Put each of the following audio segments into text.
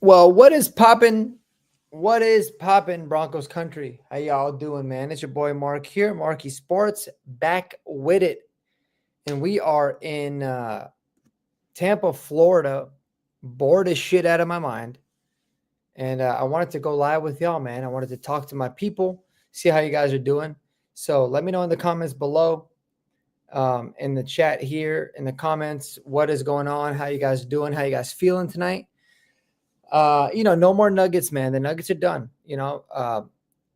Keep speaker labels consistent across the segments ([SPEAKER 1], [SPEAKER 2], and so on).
[SPEAKER 1] Well, what is poppin'? What is poppin', Broncos country? How y'all doing, man? It's your boy Mark here, Marcky Sports, back with it. And we are in Tampa, Florida, bored as shit out of my mind. And I wanted to go live with y'all, man. I wanted to talk to my people, see how you guys are doing. So let me know in the comments below, in the chat here, in the comments, what is going on, how you guys doing, how you guys feeling tonight. No more Nuggets, man. The Nuggets are done.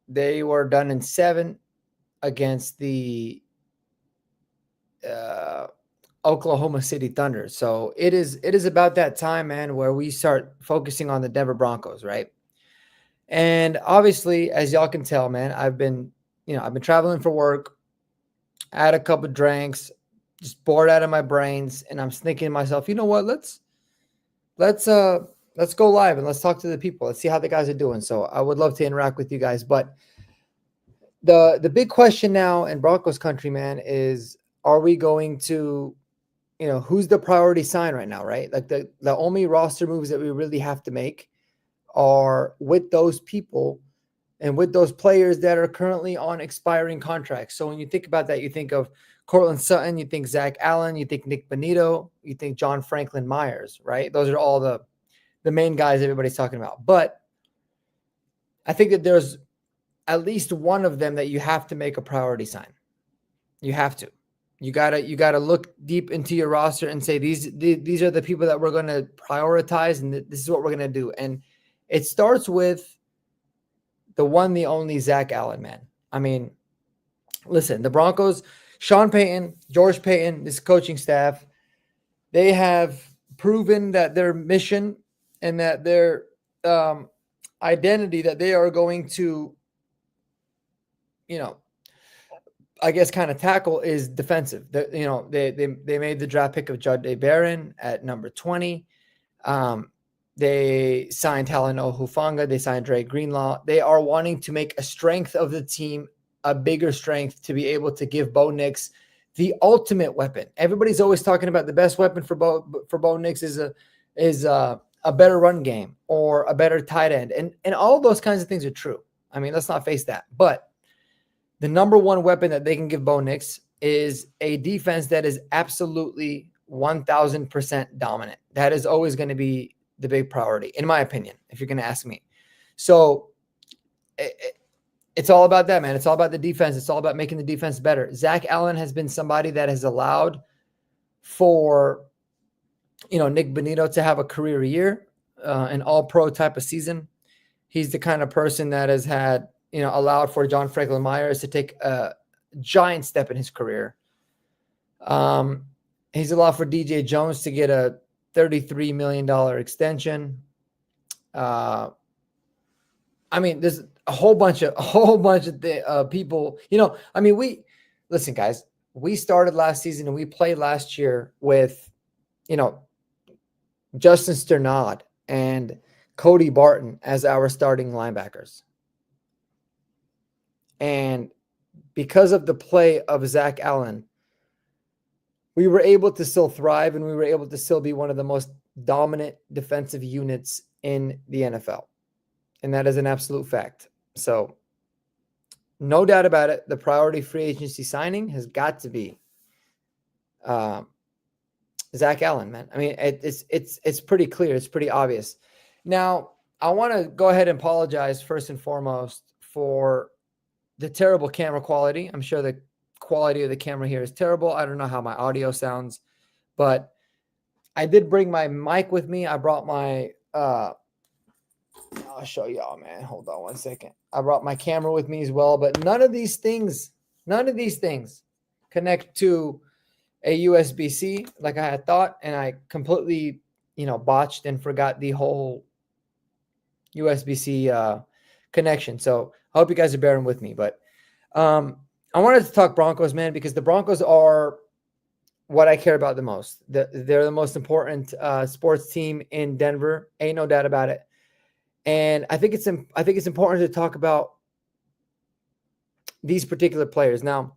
[SPEAKER 1] They were done in 7 against the uh, Oklahoma City Thunder. So it is about that time, man, where we start focusing on the Denver Broncos, right? And obviously, as y'all can tell, man, I've been traveling for work. I had a couple of drinks, just bored out of my brains, and I'm thinking to myself, you know what? Let's let's go live and let's talk to the people. Let's see how the guys are doing. So I would love to interact with you guys. But the big question now in Broncos country, man, is are we going to, who's the priority sign right now, right? Like the only roster moves that we really have to make are with those people and with those players that are currently on expiring contracts. So when you think about that, you think of Courtland Sutton, you think Zack Allen, you think Nick Bonito, you think John Franklin Myers, right? Those are all the main guys everybody's talking about. But I think that there's at least one of them that you have to make a priority sign. You have to. You gotta look deep into your roster and say these are the people that we're going to prioritize, and this is what we're going to do. And it starts with the one, the only Zack Allen, man. I mean, listen, the Broncos, Sean Payton, George Payton, this coaching staff, they have proven that their mission and that their identity that they are going to, I guess kind of tackle is defensive. They made the draft pick of Judge Barron at number 20. They signed Talanoa Hufanga. They signed Dre Greenlaw. They are wanting to make a strength of the team a bigger strength to be able to give Bo Nix the ultimate weapon. Everybody's always talking about the best weapon for Bo Nix is a better run game or a better tight end. And all of those kinds of things are true. I mean, let's not face that. But the number one weapon that they can give Bo Nix is a defense that is absolutely 1,000% dominant. That is always going to be the big priority, in my opinion, if you're going to ask me. So it's all about that, man. It's all about the defense. It's all about making the defense better. Zack Allen has been somebody that has allowed for, Nick Bonito to have a career year, an all-pro type of season. He's the kind of person that has had, allowed for John Franklin Myers to take a giant step in his career. He's allowed for DJ Jones to get a $33 million extension. I mean, there's a whole bunch of people, listen, guys, we started last season and we played last year with, Justin Sternad and Cody Barton as our starting linebackers. And because of the play of Zack Allen, we were able to still thrive and we were able to still be one of the most dominant defensive units in the NFL. And that is an absolute fact. So no doubt about it, the priority free agency signing has got to be Zack Allen, man. I mean, it's pretty clear. It's pretty obvious. Now, I want to go ahead and apologize first and foremost for the terrible camera quality. I'm sure the quality of the camera here is terrible. I don't know how my audio sounds, but I did bring my mic with me. I brought my, I'll show y'all, man. Hold on one second. I brought my camera with me as well, but none of these things connect to a USB-C like I had thought, and I completely, botched and forgot the whole USB-C connection. So I hope you guys are bearing with me. But I wanted to talk Broncos, man, because the Broncos are what I care about the most. They're the most important sports team in Denver. Ain't no doubt about it. And I think it's important to talk about these particular players. Now,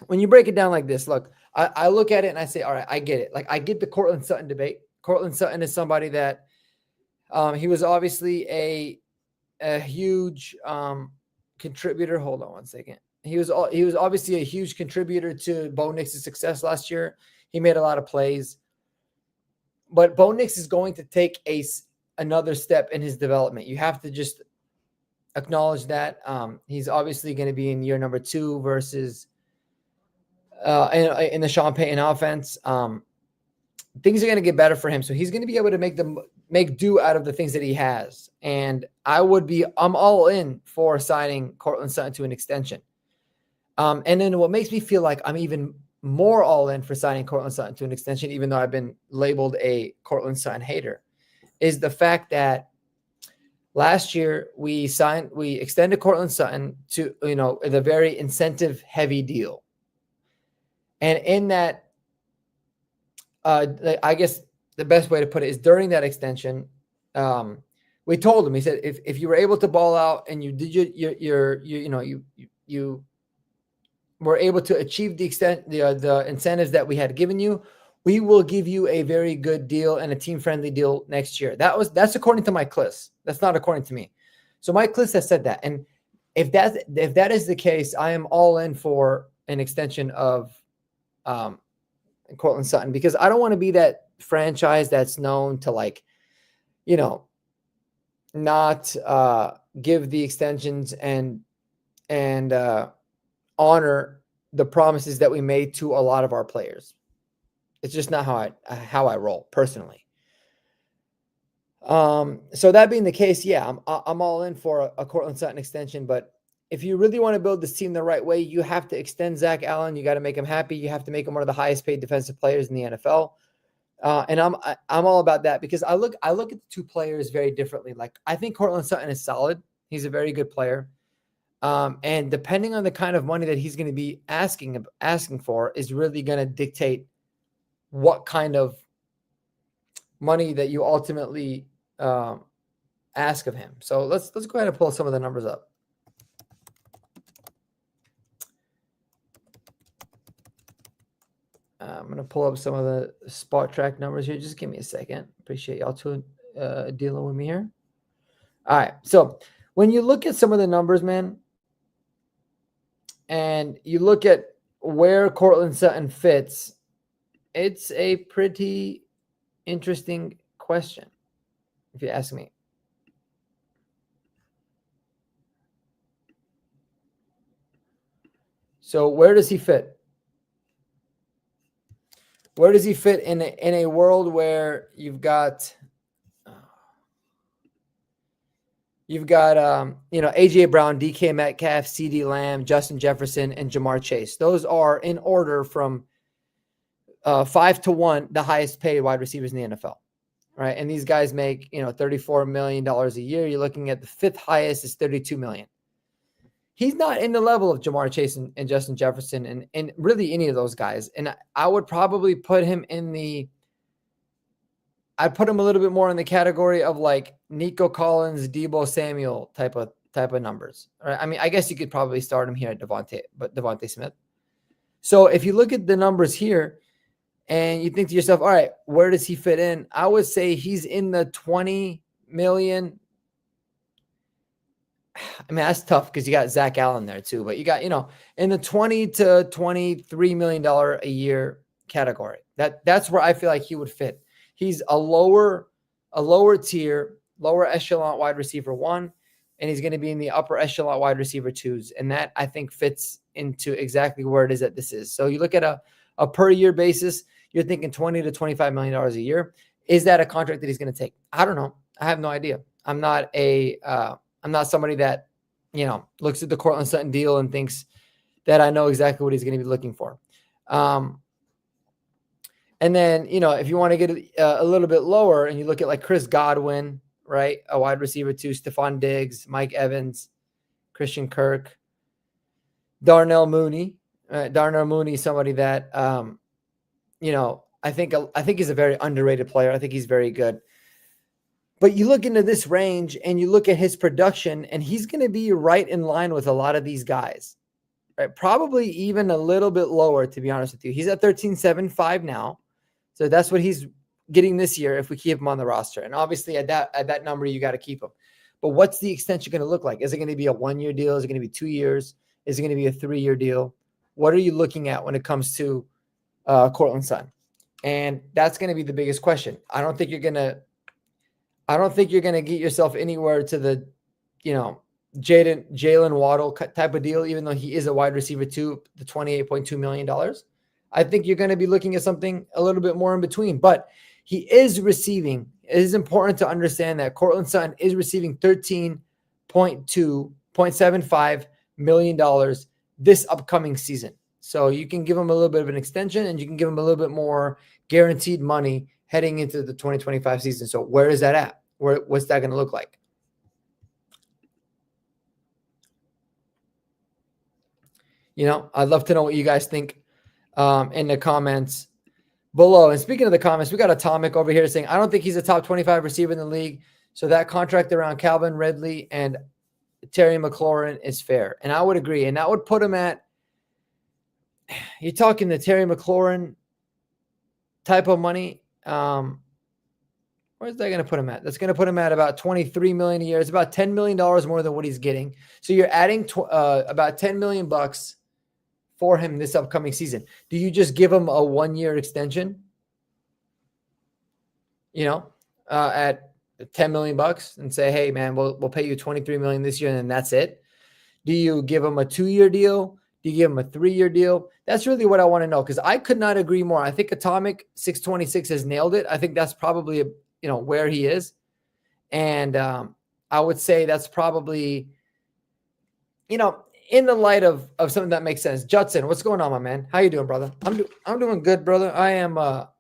[SPEAKER 1] when you break it down like this, look, I look at it and I say, all right, I get it. Like, I get the Courtland Sutton debate. Courtland Sutton is somebody that He was obviously a huge contributor. Hold on one second. He was obviously a huge contributor to Bo Nix's success last year. He made a lot of plays, but Bo Nix is going to take another step in his development. You have to just acknowledge that. He's obviously going to be in year number 2 versus in the Sean Payton offense. Things are going to get better for him. So he's going to be able to make do out of the things that he has. And I'm all in for signing Courtland Sutton to an extension. And then what makes me feel like I'm even more all in for signing Courtland Sutton to an extension, even though I've been labeled a Courtland Sutton hater, is the fact that last year we extended Courtland Sutton to, the very incentive heavy deal. And in that, I guess the best way to put it is during that extension, we told him, he said, if you were able to ball out and you did you were able to achieve the incentives that we had given you, we will give you a very good deal and a team-friendly deal next year. That's according to Mike Kliss. That's not according to me. So Mike Kliss has said that. And if that is the case, I am all in for an extension of Courtland Sutton, because I don't want to be that franchise that's known to not give the extensions and honor the promises that we made to a lot of our players. It's just not how I roll personally. So that being the case, yeah, I'm all in for a Courtland Sutton extension. But if you really want to build this team the right way, you have to extend Zack Allen. You got to make him happy. You have to make him one of the highest paid defensive players in the NFL. And I'm all about that, because I look at the two players very differently. Like, I think Courtland Sutton is solid. He's a very good player. And depending on the kind of money that he's going to be asking for is really going to dictate what kind of money that you ultimately ask of him. So let's go ahead and pull some of the numbers up. I'm going to pull up some of the spot track numbers here. Just give me a second. Appreciate y'all dealing with me here. All right. So when you look at some of the numbers, man, and you look at where Courtland Sutton fits, it's a pretty interesting question, if you ask me. So where does he fit? Where does he fit in a world where you've got AJ Brown, DK Metcalf, CeeDee Lamb, Justin Jefferson, and Jamar Chase? Those are in order from 5 to 1 the highest paid wide receivers in the NFL, right? And these guys make $34 million a year. You're looking at the 5th highest is $32 million. He's not in the level of Jamar Chase and Justin Jefferson and really any of those guys. And I would probably put him I'd put him a little bit more in the category of like Nico Collins, Deebo Samuel type of numbers. Right? I mean, I guess you could probably start him here at Devontae Smith. So if you look at the numbers here and you think to yourself, all right, where does he fit in? I would say he's in the 20 million. I mean, that's tough because you got Zack Allen there too, but you got, in the 20 to $23 million a year category. That's where I feel like he would fit. He's a lower tier, lower echelon wide receiver 1, and he's going to be in the upper echelon wide receiver 2s. And that, I think, fits into exactly where it is that this is. So you look at a per year basis, you're thinking $20 to $25 million a year. Is that a contract that he's going to take? I don't know. I have no idea. I'm not somebody that, looks at the Courtland Sutton deal and thinks that I know exactly what he's going to be looking for. And then, if you want to get a little bit lower and you look at like Chris Godwin, right? A wide receiver 2, Stephon Diggs, Mike Evans, Christian Kirk, Darnell Mooney. Darnell Mooney is somebody that, I think he's a very underrated player. I think he's very good. But you look into this range and you look at his production, and he's going to be right in line with a lot of these guys, right? Probably even a little bit lower, to be honest with you. He's at 13.75 now. So that's what he's getting this year if we keep him on the roster. And obviously at that number, you got to keep him. But what's the extension going to look like? Is it going to be a 1-year deal? Is it going to be 2 years? Is it going to be a 3-year deal? What are you looking at when it comes to Courtland Sutton? And that's going to be the biggest question. I don't think you're going to get yourself anywhere to the, Jalen Waddle type of deal, even though he is a wide receiver too, the $28.2 million. I think you're going to be looking at something a little bit more in between, but he is receiving. It is important to understand that Courtland Sutton is receiving $13.75 million this upcoming season. So you can give him a little bit of an extension and you can give him a little bit more guaranteed money heading into the 2025 season. So where is that at? What's that going to look like? I'd love to know what you guys think in the comments below. And speaking of the comments, we got Atomic over here saying, I don't think he's a top 25 receiver in the league. So that contract around Calvin Ridley and Terry McLaurin is fair. And I would agree. And that would put him at, you're talking the Terry McLaurin type of money. Where's that going to put him at? That's going to put him at about $23 million a year. It's about $10 million more than what he's getting. So you're adding about $10 million bucks for him this upcoming season. Do you just give him a 1-year extension? At $10 million bucks and say, hey man, we'll pay you $23 million this year and then that's it. Do you give him a 2-year deal? Do you give him a 3-year deal? That's really what I want to know, because I could not agree more. I think Atomic 626 has nailed it. I think that's probably where he is. And I would say that's probably, in the light of something that makes sense. Judson, what's going on, my man? How you doing, brother? I'm doing good, brother. I am a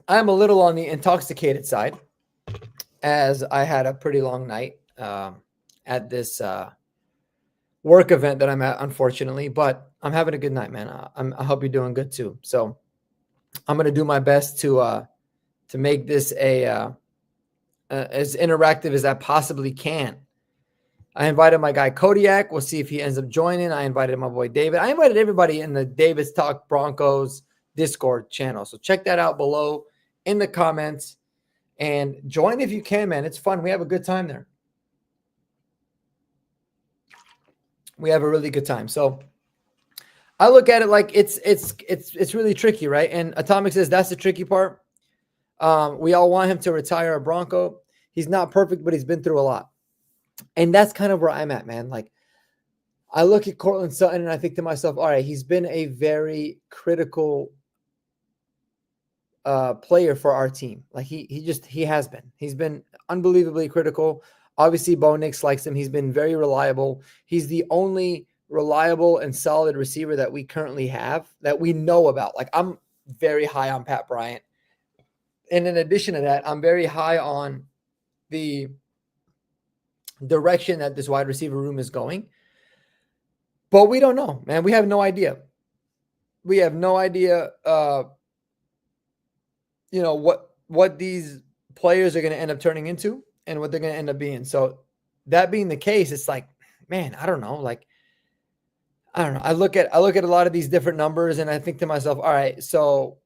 [SPEAKER 1] little on the intoxicated side, as I had a pretty long night at this work event that I'm at, unfortunately. But I'm having a good night, man. I hope you're doing good too. So I'm gonna do my best to make this as interactive as I possibly can. I invited my guy Kodiak. We'll see if he ends up joining. I invited my boy David. I invited everybody in the David's Talk Broncos Discord channel. So check that out below in the comments and join if you can, man. It's fun. We have a good time there. We have a really good time. So I look at it like it's really tricky, right? And Atomic says that's the tricky part. We all want him to retire a Bronco. He's not perfect, but he's been through a lot. And that's kind of where I'm at, man. Like, I look at Courtland Sutton and I think to myself, all right, he's been a very critical player for our team. Like he has been. He's been unbelievably critical. Obviously, Bo Nix likes him. He's been very reliable. He's the only reliable and solid receiver that we currently have that we know about. Like, I'm very high on Pat Bryant. And in addition to that, I'm very high on the direction that this wide receiver room is going. But we don't know, man. We have no idea. We have no idea, what these players are going to end up turning into and what they're going to end up being. So that being the case, it's like, man, I don't know. Like, I don't know. I look at a lot of these different numbers and I think to myself, all right, so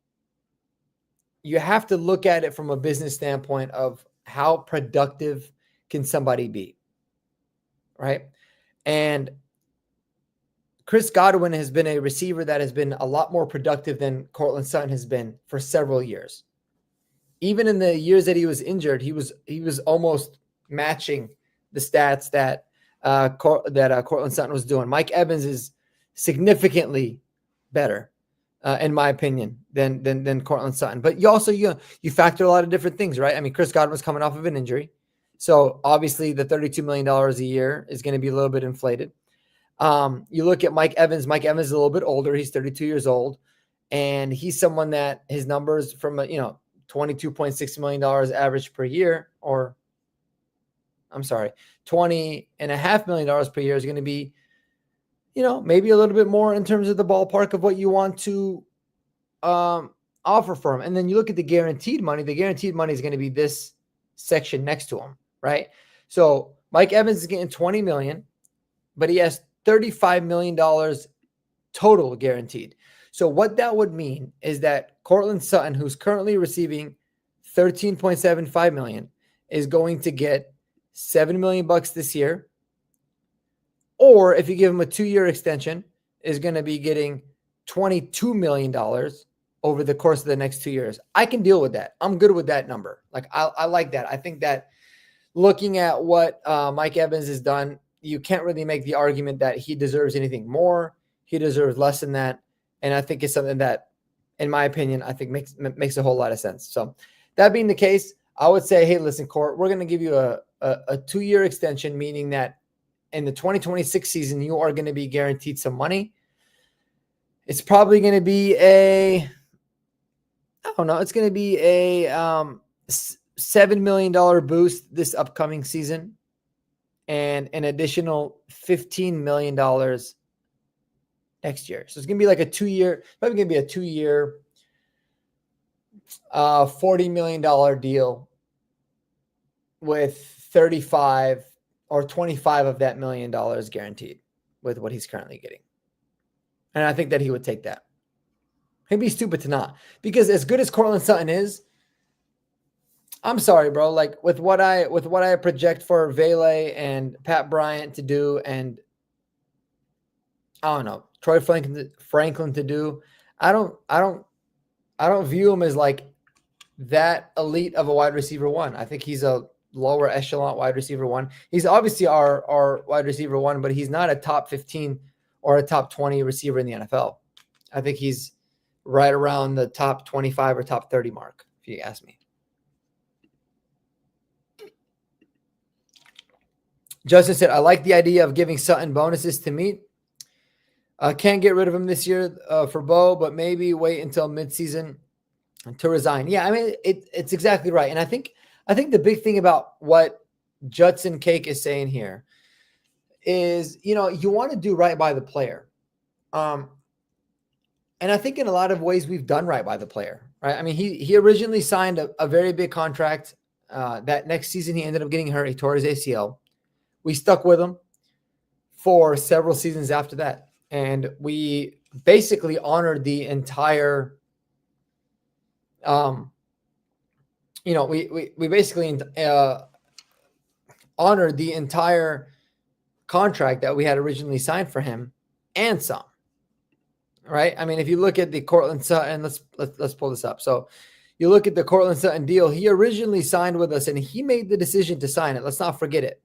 [SPEAKER 1] you have to look at it from a business standpoint of how productive can somebody be, right? And Chris Godwin has been a receiver that has been a lot more productive than Courtland Sutton has been for several years. Even in the years that he was injured, he was almost matching the stats that Courtland Sutton was doing. Mike Evans is significantly better, in my opinion, than Courtland Sutton. But you also you factor a lot of different things, right? I mean, Chris Godwin's coming off of an injury, so obviously the $32 million a year is going to be a little bit inflated. You look at Mike Evans. Mike Evans is a little bit older. He's 32 years old, and he's someone that his numbers from $22.6 million average per year, or I'm sorry, $20.5 million per year is going to be, maybe a little bit more in terms of the ballpark of what you want to offer for him. And then you look at the guaranteed money. The guaranteed money is going to be this section next to him, right? So Mike Evans is getting $20 million, but he has $35 million total guaranteed. So what that would mean is that Courtland Sutton, who's currently receiving $13.75 million, is going to get $7 million this year. Or if you give him a 2-year extension, is going to be getting $22 million over the course of the next 2 years. I can deal with that. I'm good with that number. Like I like that. I think that looking at what Mike Evans has done, you can't really make the argument that he deserves anything more. He deserves less than that. And I think it's something that, in my opinion, I think makes a whole lot of sense. So that being the case, I would say, hey, listen, Court, we're going to give you a 2-year extension, meaning that in the 2026 season, you are going to be guaranteed some money. It's probably going to be it's going to be a $7 million boost this upcoming season and an additional $15 million next year. So it's going to be like a 2-year, probably going to be a 2-year, $40 million deal with 35 or 25 of that $1 million guaranteed with what he's currently getting. And I think that he would take that. He'd be stupid to not, because as good as Courtland Sutton is, I'm sorry, bro. Like with what I project for Vele and Pat Bryant to do, and I don't know, Troy Franklin to do, I don't view him as like that elite of a wide receiver one. I think he's a lower echelon wide receiver one. He's obviously our wide receiver one, but he's not a top 15 or a top 20 receiver in the NFL. I think he's right around the top 25 or top 30 mark, if you ask me. Justin said, I like the idea of giving Sutton bonuses to meet. Can't get rid of him this year for Bo, but maybe wait until midseason to resign. Yeah, I mean, it's exactly right. And I think the big thing about what Judson Cake is saying here is, you want to do right by the player. And I think in a lot of ways we've done right by the player, right? I mean, he originally signed a very big contract. That next season he ended up getting hurt. He tore his ACL. We stuck with him for several seasons after that. And we basically honored the entire, we basically honored the entire contract that we had originally signed for him and some, right? I mean, if you look at the Courtland Sutton, let's pull this up. So you look at the Courtland Sutton deal, he originally signed with us and he made the decision to sign it. Let's not forget it.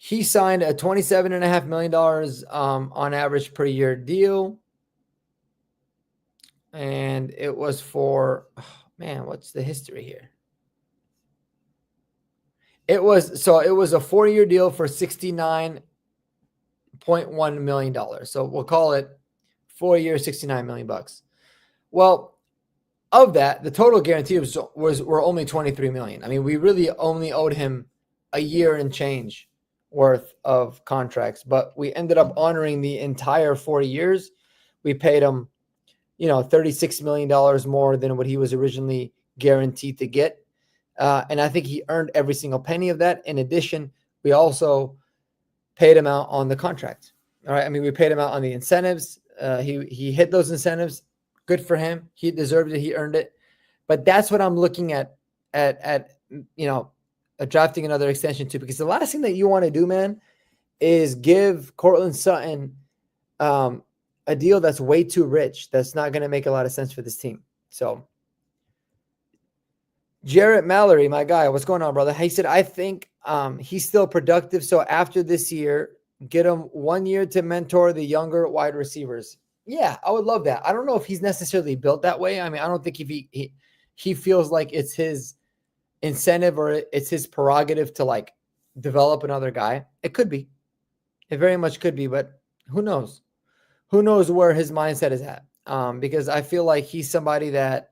[SPEAKER 1] He signed a $27.5 million on average per year deal. And it was for, what's the history here? It was a 4-year deal for $69.1 million. So we'll call it 4 years, $69 million. Well, of that, the total guarantee were only $23 million. I mean, we really only owed him a year and change worth of contracts, but we ended up honoring the entire 4 years. We paid him, $36 million more than what he was originally guaranteed to get. And I think he earned every single penny of that. In addition, we also paid him out on the contract. All right. I mean, we paid him out on the incentives. He hit those incentives. Good for him. He deserved it. He earned it. But that's what I'm looking at drafting another extension too, because the last thing that you want to do, man, is give Courtland Sutton a deal that's way too rich. That's not going to make a lot of sense for this team. So Jarrett Mallory, my guy, what's going on, brother? He said, I think he's still productive. So after this year, get him 1 year to mentor the younger wide receivers. Yeah, I would love that. I don't know if he's necessarily built that way. I mean, I don't think if he feels like it's his incentive or it's his prerogative to like develop another guy. It could be. It very much could be, but who knows? Who knows where his mindset is at? Because I feel like he's somebody that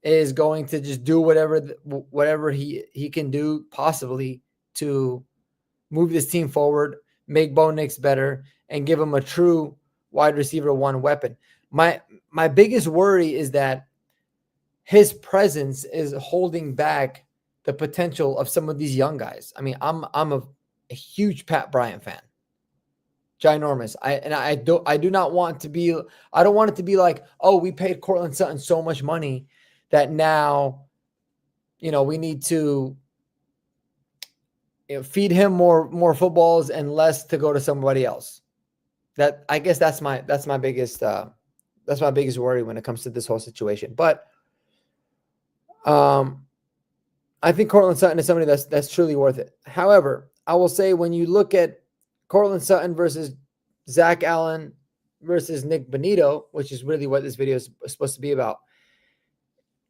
[SPEAKER 1] is going to just do whatever he can do possibly to move this team forward, make Bo Nix better, and give him a true wide receiver one weapon. My biggest worry is that his presence is holding back the potential of some of these young guys. I mean, I'm a huge Pat Bryant fan. ginormous. I do not want to be. I don't want it to be like, oh, we paid Courtland Sutton so much money that now, we need to feed him more footballs and less to go to somebody else. That, I guess, that's my biggest worry when it comes to this whole situation. But I think Courtland Sutton is somebody that's truly worth it. However, I will say, when you look at Courtland Sutton versus Zack Allen versus Nick Bonitto, which is really what this video is supposed to be about,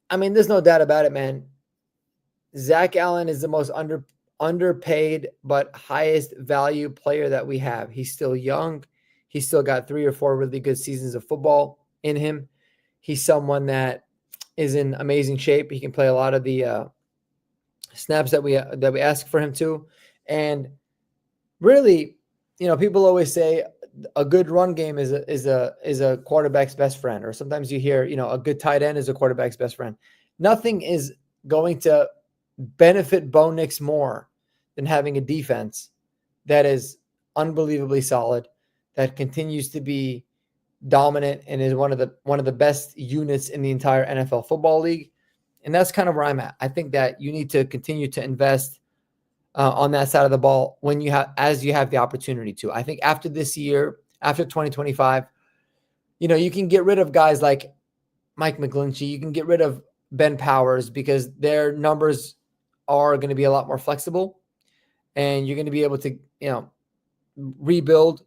[SPEAKER 1] I mean, there's no doubt about it, man. Zack Allen is the most underpaid but highest value player that we have. He's still young. He's still got 3 or 4 really good seasons of football in him. He's someone that is in amazing shape. He can play a lot of the snaps that we ask for him to. And really, people always say a good run game is a quarterback's best friend. Or sometimes you hear, a good tight end is a quarterback's best friend. Nothing is going to benefit Bo Nix more than having a defense that is unbelievably solid, that continues to be dominant, and is one of the best units in the entire NFL football league. And that's kind of where I'm at. I think that you need to continue to invest on that side of the ball as you have the opportunity to. I think after this year, after 2025, you can get rid of guys like Mike McGlinchey. You can get rid of Ben Powers because their numbers are going to be a lot more flexible, and you're going to be able to, rebuild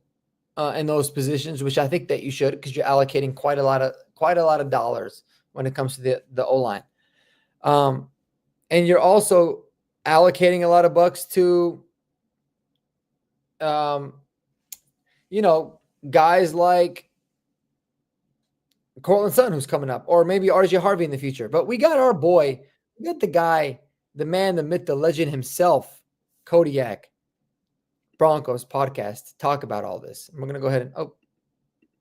[SPEAKER 1] in those positions, which I think that you should, because you're allocating quite a lot of dollars when it comes to the O-line. And you're also allocating a lot of bucks to, guys like Courtland Sutton, who's coming up, or maybe RJ Harvey in the future. But we got our boy, we got the guy, the man, the myth, the legend himself, Kodiak, Broncos podcast, to talk about all this. And we're going to go ahead and,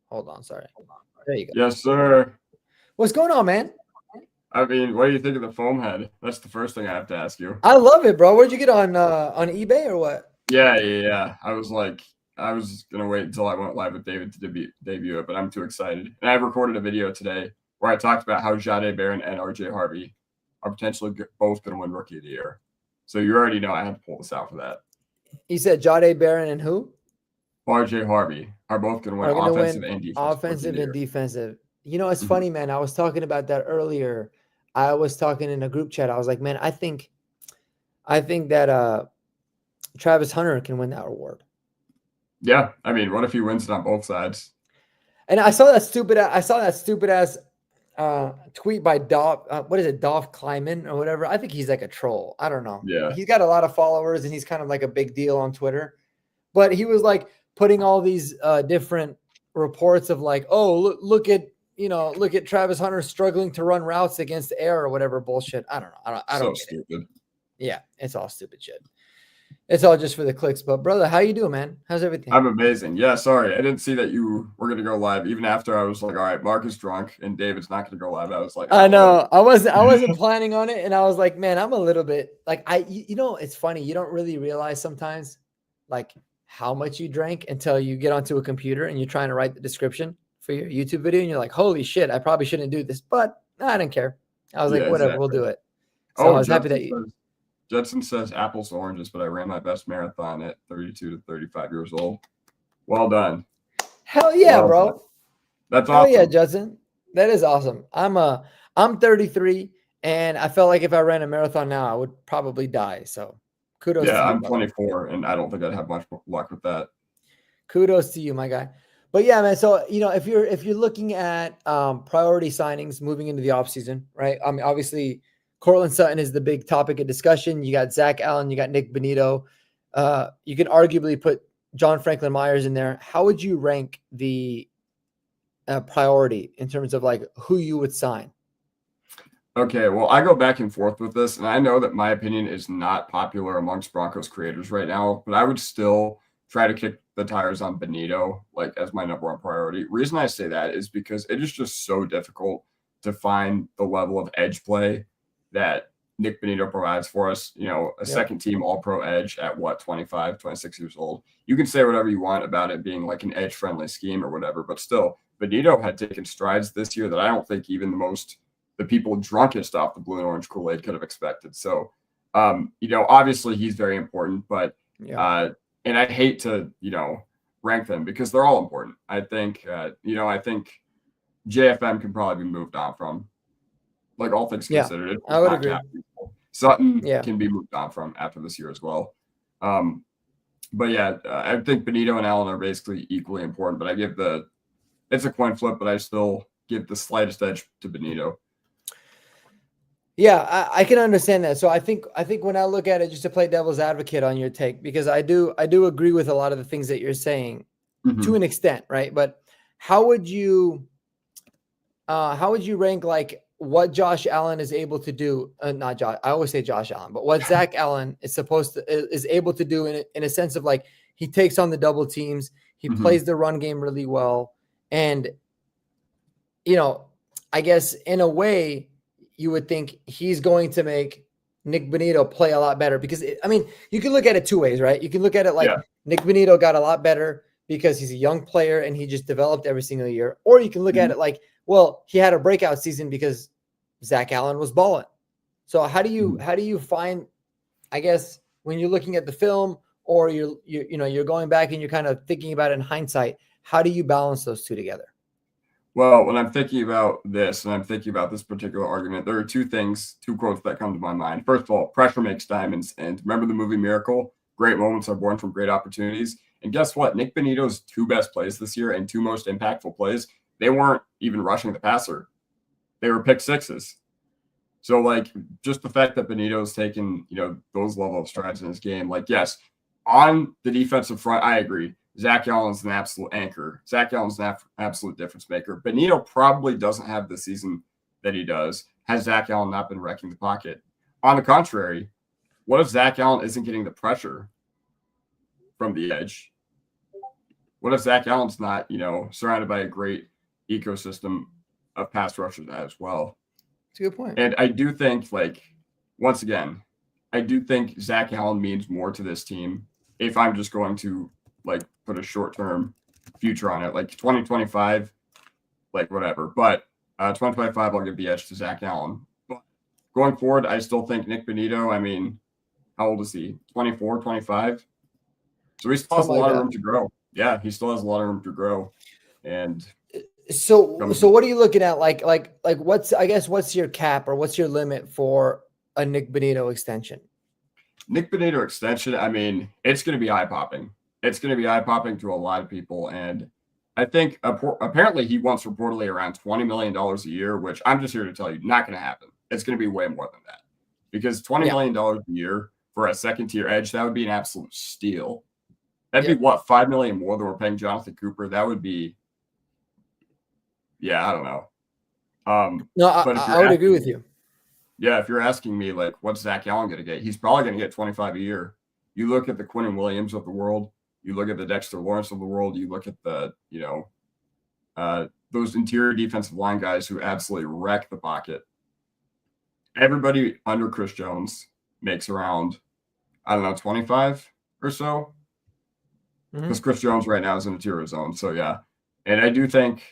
[SPEAKER 1] hold on. Sorry. There you go.
[SPEAKER 2] Yes, sir.
[SPEAKER 1] What's going on, man?
[SPEAKER 2] I mean, what do you think of the foam head? That's the first thing I have to ask you.
[SPEAKER 1] I love it, bro. Where'd you get on eBay or what?
[SPEAKER 2] Yeah. I was going to wait until I went live with David to debut it, but I'm too excited. And I recorded a video today where I talked about how Jahdae Barron and RJ Harvey are potentially both going to win Rookie of the Year. So you already know I had to pull this out for that.
[SPEAKER 1] You said Jahdae Barron and who?
[SPEAKER 2] RJ Harvey are both going to win offensive and defensive.
[SPEAKER 1] Offensive and defensive. It's funny, man. I was talking about that earlier. I was talking in a group chat. I was like, man, I think that Travis Hunter can win that award.
[SPEAKER 2] Yeah, I mean, what if he wins it on both sides?
[SPEAKER 1] And I saw that stupid ass tweet by Dolph Kleiman or whatever. I think he's like a troll. I don't know.
[SPEAKER 2] Yeah,
[SPEAKER 1] he's got a lot of followers and he's kind of like a big deal on Twitter. But he was like putting all these different reports of like, oh, look at Travis Hunter struggling to run routes against air or whatever bullshit. I don't know. I don't
[SPEAKER 2] so
[SPEAKER 1] get
[SPEAKER 2] stupid.
[SPEAKER 1] It. Yeah, it's all stupid shit. It's all just for the clicks. But brother, how you doing, man? How's everything?
[SPEAKER 2] I'm amazing. Yeah, sorry. I didn't see that you were going to go live. Even after I was like, all right, Mark is drunk and David's not going to go live. I was like,
[SPEAKER 1] I know. I wasn't planning on it. And I was like, man, I'm a little bit like, it's funny. You don't really realize sometimes like how much you drank until you get onto a computer and you're trying to write the description for your YouTube video. And you're like, holy shit, I probably shouldn't do this, but I didn't care. I was like, whatever, exactly. We'll do it. So I was happy that
[SPEAKER 2] Judson says apples to oranges, but I ran my best marathon at 32 to 35 years old. Well done.
[SPEAKER 1] Hell yeah, bro.
[SPEAKER 2] That's awesome.
[SPEAKER 1] Hell yeah, Judson. That is awesome. I'm 33, and I felt like if I ran a marathon now, I would probably die. So kudos to you.
[SPEAKER 2] Yeah, I'm 24, and I don't think I'd have much luck with that.
[SPEAKER 1] Kudos to you, my guy. But yeah, man. So, if you're looking at priority signings moving into the offseason, right? I mean, obviously, Courtland Sutton is the big topic of discussion. You got Zack Allen, you got Nick Bonitto. You can arguably put John Franklin Myers in there. How would you rank the priority in terms of like who you would sign?
[SPEAKER 2] Okay, well, I go back and forth with this, and I know that my opinion is not popular amongst Broncos creators right now, but I would still try to kick the tires on Bonitto like as my number one priority. Reason I say that is because it is just so difficult to find the level of edge play that Nick Bonito provides for us, a second team all-pro edge at 25, 26 years old. You can say whatever you want about it being like an edge-friendly scheme or whatever, but still, Bonito had taken strides this year that I don't think even the people drunkest off the blue and orange Kool-Aid could have expected. So, obviously he's very important, but and I hate to, rank them because they're all important. I think, I think JFM can probably be moved on from. Like all things considered,
[SPEAKER 1] I would agree.
[SPEAKER 2] Sutton can be moved on from after this year as well. But yeah, I think Bonito and Allen are basically equally important. But it's a coin flip, but I still give the slightest edge to Bonito.
[SPEAKER 1] Yeah, I can understand that. So I think when I look at it, just to play devil's advocate on your take, because I do agree with a lot of the things that you're saying to an extent, right? But how would you rank like what Josh Allen is able to do? Not Josh. I always say Josh Allen, but what Zack Allen is able to do in a sense of like he takes on the double teams, he plays the run game really well, and I guess in a way you would think he's going to make Nick Bonito play a lot better because you can look at it two ways, right? You can look at it like Nick Bonito got a lot better because he's a young player and he just developed every single year, or you can look at it like, well, he had a breakout season because Zack Allen was balling. So how do you find, I guess, when you're looking at the film or you're going back and you're kind of thinking about it in hindsight, how do you balance those two together?
[SPEAKER 2] Well, when I'm thinking about this and I'm thinking about this particular argument, there are two quotes that come to my mind. First of all, pressure makes diamonds. And remember the movie Miracle? Great moments are born from great opportunities. And guess what? Nick Bonito's two best plays this year and two most impactful plays, they weren't even rushing the passer. They were pick sixes. So, like, just the fact that Bonito's taken, those level of strides in his game, like, yes, on the defensive front, I agree. Zack Allen's an absolute anchor. Zack Allen's an absolute difference maker. Bonito probably doesn't have the season that he does has Zack Allen not been wrecking the pocket. On the contrary, what if Zack Allen isn't getting the pressure from the edge? What if Zack Allen's not, surrounded by a great ecosystem of pass rushers as well?
[SPEAKER 1] That's a good point.
[SPEAKER 2] And I do think, once again, I do think Zack Allen means more to this team if I'm just going to, put a short-term future on it, like 2025, whatever. But 2025, I'll give the edge to Zack Allen. But going forward, I still think Nick Bonito, how old is he? 24, 25? So he still has a lot of room to grow. Yeah, he still has a lot of room to grow. And
[SPEAKER 1] so what are you looking at? What's your cap or what's your limit for a Nick Bonito extension?
[SPEAKER 2] Nick Bonito extension, it's going to be eye-popping. It's going to be eye-popping to a lot of people. And I think apparently he wants reportedly around $20 million a year, which I'm just here to tell you, not going to happen. It's going to be way more than that. Because $20 million a year for a second-tier edge, that would be an absolute steal. That'd be what, $5 million more than we're paying Jonathan Cooper? That would be, I don't know.
[SPEAKER 1] No, I would agree with you.
[SPEAKER 2] Yeah, if you're asking me, what's Zack Allen going to get? He's probably going to get 25 a year. You look at the Quinnen Williams of the world. You look at the Dexter Lawrence of the world. You look at the, those interior defensive line guys who absolutely wreck the pocket. Everybody under Chris Jones makes around, 25 or so. Because Chris Jones right now is in interior zone. So, yeah. And I do think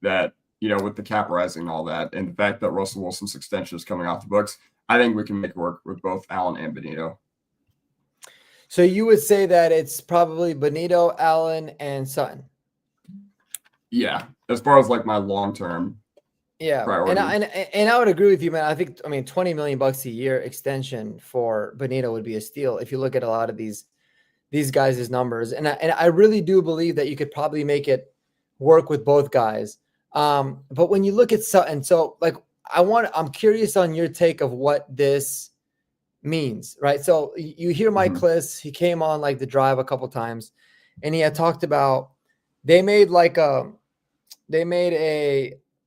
[SPEAKER 2] that, with the cap rising and all that, and the fact that Russell Wilson's extension is coming off the books, I think we can make it work with both Allen and Bonito.
[SPEAKER 1] So you would say that it's probably Bonito, Allen, and Sutton.
[SPEAKER 2] Yeah, as far as my long-term priority.
[SPEAKER 1] And I would agree with you, man. I think $20 million a year extension for Bonito would be a steal if you look at a lot of these guys' numbers. And I really do believe that you could probably make it work with both guys. But when you look at Sutton, so I'm curious on your take of what this means, right? So you hear Mike Kliss, he came on the drive a couple times, and he had talked about they made a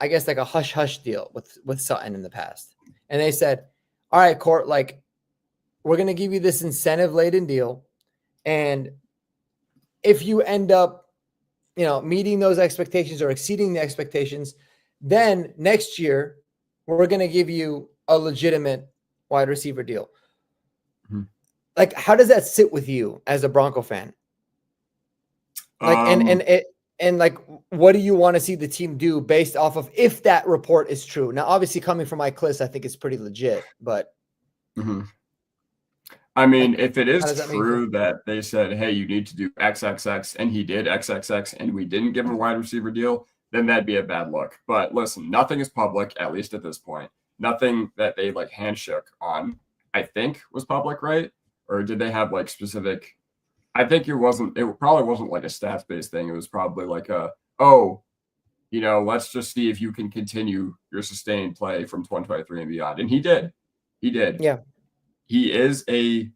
[SPEAKER 1] hush hush deal with Sutton in the past, and they said, all right, Court, we're gonna give you this incentive laden deal, and if you end up meeting those expectations or exceeding the expectations, then next year we're gonna give you a legitimate wide receiver deal.
[SPEAKER 2] Mhm.
[SPEAKER 1] Like, how does that sit with you as a Bronco fan? Like, and like, what do you want to see the team do based off of if that report is true? Now, obviously, coming from Mike Kliss, I think it's pretty legit. But
[SPEAKER 2] Mhm. I mean,
[SPEAKER 1] like,
[SPEAKER 2] if it
[SPEAKER 1] how
[SPEAKER 2] is
[SPEAKER 1] does that make you feel?
[SPEAKER 2] true that they said, hey, you need to do XXX, and he did XXX, and we didn't give him a wide receiver deal, then that'd be a bad look. But listen, nothing is public, at least at this point. Nothing that they like handshook on, I think, was public, right? Or did they have like specific? I think it probably wasn't like a stats based thing. It was probably like oh, let's just see if you can continue your sustained play from 2023 and beyond. And he did. He did.
[SPEAKER 1] Yeah,
[SPEAKER 2] He is a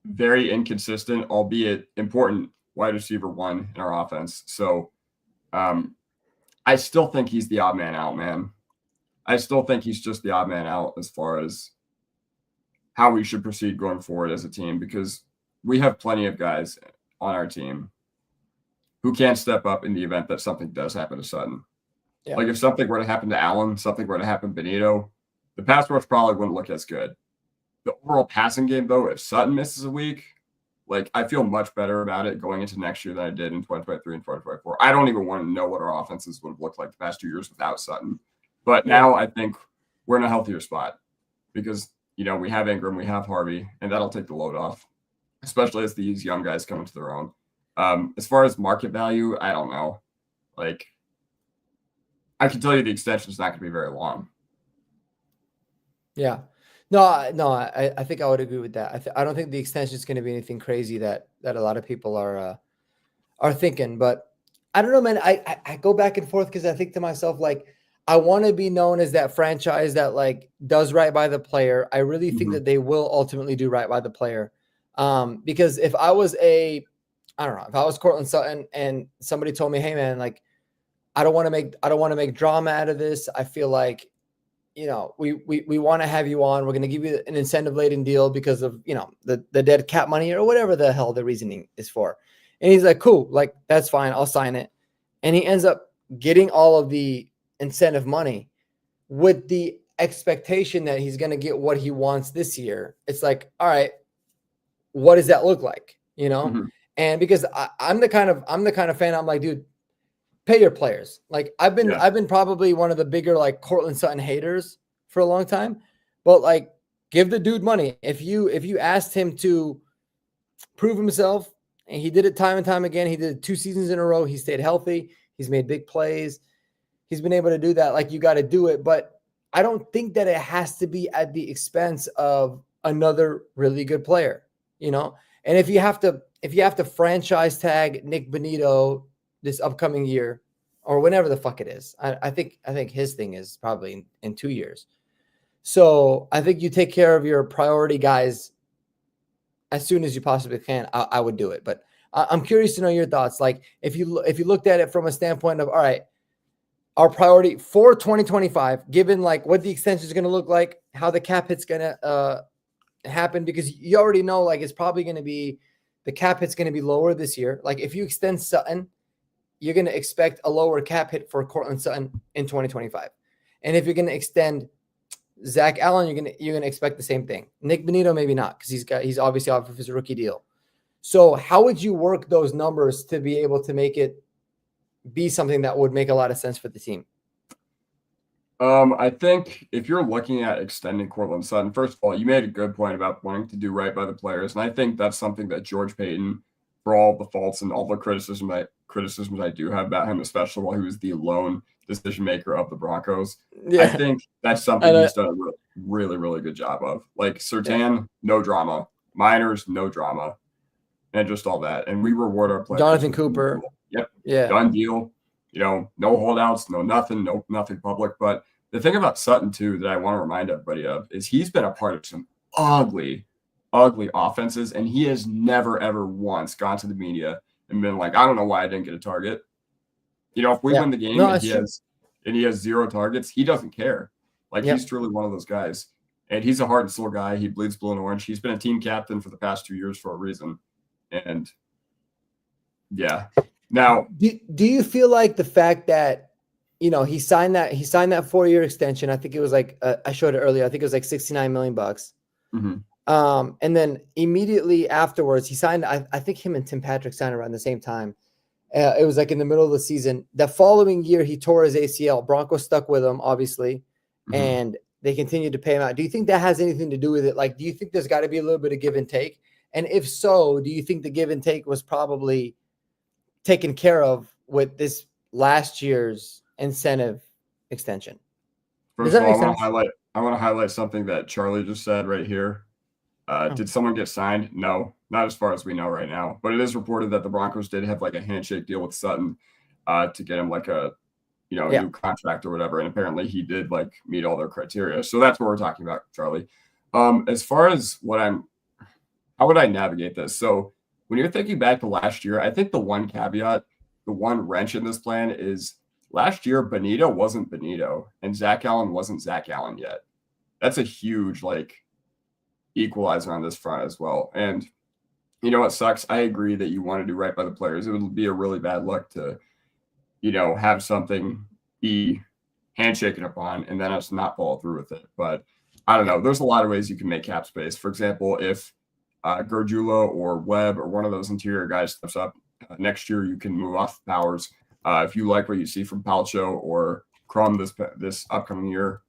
[SPEAKER 2] very inconsistent, albeit important wide receiver one in our offense. So I still think he's the odd man out, man. I still think he's just the odd man out as far as how we should proceed going forward as a team, because we have plenty of guys on our team who can step up in the event that something does happen to Sutton.
[SPEAKER 1] yeah,
[SPEAKER 2] Like if something were to happen to Allen, something were to happen to Benito, the pass rush probably wouldn't look as good. The overall passing game, though, if Sutton misses a week, like I feel much better about it going into next year than I did in 2023 and 2024. I don't even want to know what our offenses would have looked like the past 2 years without Sutton. But now I think we're in a healthier spot because, we have Ingram, we have Harvey, and that'll take the load off, especially as these young guys come into their own. As far as market value, I don't know. Like, I can tell you the extension is not going to be very long.
[SPEAKER 1] yeah. No, I think I would agree with that. I don't think the extension is going to be anything crazy that a lot of people are thinking. But I don't know, man. I go back and forth because I think to myself, like, I want to be known as that franchise that like does right by the player. I really think that they will ultimately do right by the player. Because if I was if I was Courtland Sutton and somebody told me, hey man, like I don't want to make drama out of this. I feel like, we want to have you on. We're going to give you an incentive laden deal because of, the dead cap money or whatever the hell the reasoning is for. And he's like, cool, like that's fine. I'll sign it. And he ends up getting all of the incentive money with the expectation that he's going to get what he wants this year. It's like, all right, what does that look like? And because I'm the kind of fan, I'm like, dude, pay your players. Like I've been probably one of the bigger like Courtland Sutton haters for a long time, but like give the dude money. If you asked him to prove himself, and he did it time and time again, he did it 2 seasons in a row. He stayed healthy. He's made big plays. He's been able to do that. Like you got to do it, but I don't think that it has to be at the expense of another really good player, And if you have to franchise tag Nick Benito this upcoming year or whenever the fuck it is, I think his thing is probably in 2 years. So I think you take care of your priority guys as soon as you possibly can. I would do it, but I'm curious to know your thoughts. Like if you looked at it from a standpoint of, all right, our priority for 2025, given like what the extension is going to look like, how the cap hit's going to happen, because you already know like it's probably going to be the cap hit's going to be lower this year. Like if you extend Sutton, you're going to expect a lower cap hit for Courtland Sutton in 2025. And if you're going to extend Zack Allen, you're going to expect the same thing. Nick Benito, maybe not, because he's obviously off of his rookie deal. So how would you work those numbers to be able to make it be something that would make a lot of sense for the team?
[SPEAKER 2] I think if you're looking at extending Courtland Sutton, first of all, you made a good point about wanting to do right by the players. And I think that's something that George Payton, for all the faults and all the criticisms I do have about him, especially while he was the lone decision maker of the Broncos, I think that's something he's done a really, really good job of. Like Surtain, no drama. Miners, no drama. And just all that. And we reward our players.
[SPEAKER 1] Jonathan Cooper.
[SPEAKER 2] Yep.
[SPEAKER 1] Yeah.
[SPEAKER 2] Done deal. No holdouts, no nothing public. But the thing about Sutton, too, that I want to remind everybody of is he's been a part of some ugly offenses, and he has never, ever once gone to the media and been like, I don't know why I didn't get a target. If we win the game and he has 0 targets, he doesn't care. Like, he's truly one of those guys. And he's a heart and soul guy. He bleeds blue and orange. He's been a team captain for the past 2 years for a reason. And, yeah. Now,
[SPEAKER 1] do you feel like the fact that he signed that 4-year extension. I think it was like I showed it earlier. I think it was like $69 million bucks.
[SPEAKER 2] Mm-hmm.
[SPEAKER 1] And then immediately afterwards, he signed. I think him and Tim Patrick signed around the same time. It was like in the middle of the season. The following year, he tore his ACL. Broncos stuck with him, obviously, and they continued to pay him out. Do you think that has anything to do with it? Like, do you think there's got to be a little bit of give and take? And if so, do you think the give and take was probably taken care of with this last year's incentive extension?
[SPEAKER 2] First of all, I want to highlight something that Charlie just said right here. Did someone get signed? No, not as far as we know right now. But it is reported that the Broncos did have like a handshake deal with Sutton to get him like a new contract or whatever. And apparently he did like meet all their criteria. So that's what we're talking about, Charlie. As far as how would I navigate this? So when you're thinking back to last year, I think the one caveat, the one wrench in this plan is last year Benito wasn't Benito and Zack Allen wasn't Zack Allen yet. That's a huge equalizer on this front as well. And you know what sucks? I agree that you want to do right by the players. It would be a really bad look to, have something be handshaken upon and then us not follow through with it. But I don't know. There's a lot of ways you can make cap space. For example, if Gurjula or Webb or one of those interior guys steps up next year, you can move off Powers. If you like what you see from Palcho or Crum this upcoming year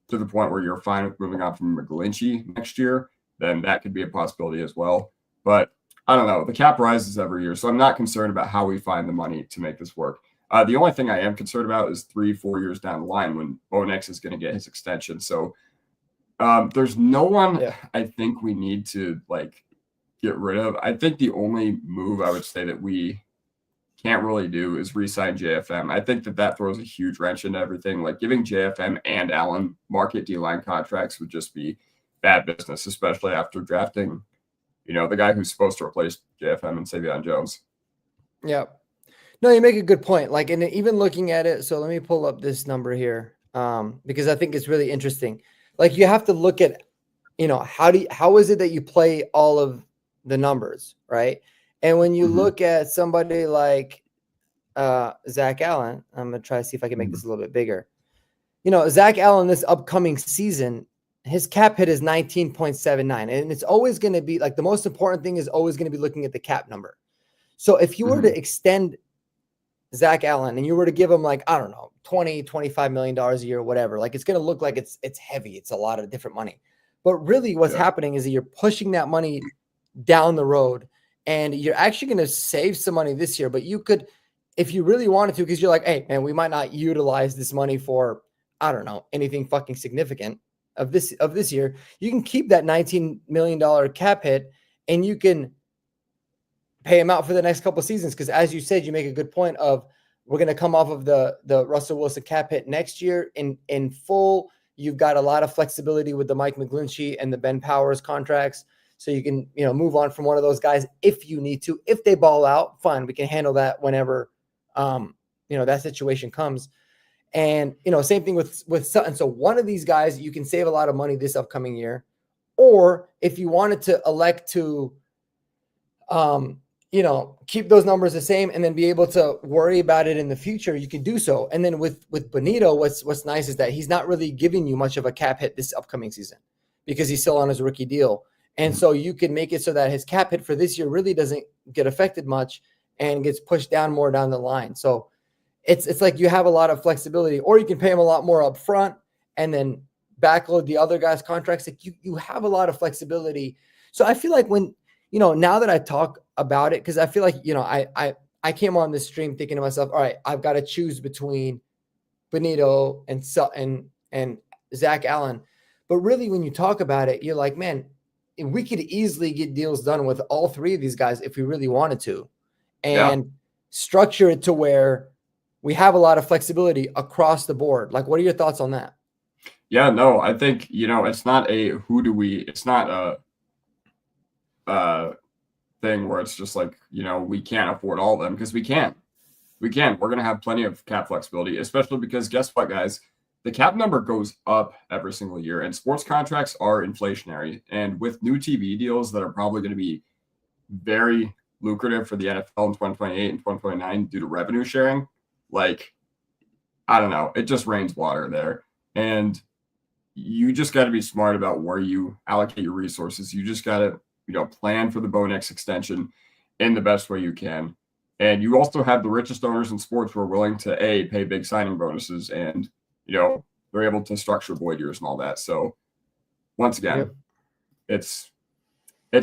[SPEAKER 2] to the point where you're fine with moving on from McGlinchey next year, then that could be a possibility as well. But I don't know. The cap rises every year, so I'm not concerned about how we find the money to make this work. The only thing I am concerned about is 3-4 years down the line when Bo Nix is going to get his extension. So there's no one I think we need to get rid of. I think the only move I would say that we can't really do is re-sign JFM. I think that throws a huge wrench into everything. Like giving JFM and Allen market D-line contracts would just be bad business, especially after drafting, the guy who's supposed to replace JFM and Savion Jones.
[SPEAKER 1] Yeah. No, you make a good point. And even looking at it, so let me pull up this number here because I think it's really interesting. You have to look at, how is it that you play all of the numbers, right? And when you look at somebody like Zack Allen, I'm going to try to see if I can make this a little bit bigger. Zack Allen this upcoming season, his cap hit is 19.79. And it's always going to be the most important thing is always going to be looking at the cap number. So if you were to extend Zack Allen and you were to give him I don't know, $20-25 million a year or whatever, it's going to look like it's heavy. It's a lot of different money. But really what's happening is that you're pushing that money down the road and you're actually going to save some money this year. But you could, if you really wanted to, because you're like, hey, man, we might not utilize this money for, I don't know, anything fucking significant of this year. You can keep that $19 million cap hit and you can pay him out for the next couple of seasons. Because as you said, you make a good point of we're going to come off of the Russell Wilson cap hit next year in full. You've got a lot of flexibility with the Mike McGlinchey and the Ben Powers contracts. So you can, move on from one of those guys if you need to. If they ball out, fine, we can handle that whenever, that situation comes. And, same thing with Sutton. So one of these guys, you can save a lot of money this upcoming year. Or if you wanted to elect to, keep those numbers the same and then be able to worry about it in the future, you can do so. And then with Benito, what's nice is that he's not really giving you much of a cap hit this upcoming season because he's still on his rookie deal. And so you can make it so that his cap hit for this year really doesn't get affected much and gets pushed down more down the line. So it's like you have a lot of flexibility, or you can pay him a lot more up front and then backload the other guys' contracts. You have a lot of flexibility. So I feel like when, now that I talk about it, because I feel like, I came on this stream thinking to myself, all right, I've got to choose between Benito and Sutton and Zack Allen. But really, when you talk about it, you're like, man, we could easily get deals done with all three of these guys if we really wanted to and structure it to where we have a lot of flexibility across the board. What are your thoughts on that?
[SPEAKER 2] Yeah, no, I think, it's not it's not a thing where it's just we can't afford all of them, because we can. We're going to have plenty of cap flexibility, especially because guess what, guys? The cap number goes up every single year, and sports contracts are inflationary. And with new TV deals that are probably going to be very lucrative for the NFL in 2028 and 2029 due to revenue sharing, I don't know. It just rains water there. And you just got to be smart about where you allocate your resources. You just got to, plan for the Bo Nix extension in the best way you can. And you also have the richest owners in sports who are willing to pay big signing bonuses, and they're able to structure void years and all that. So once again, it's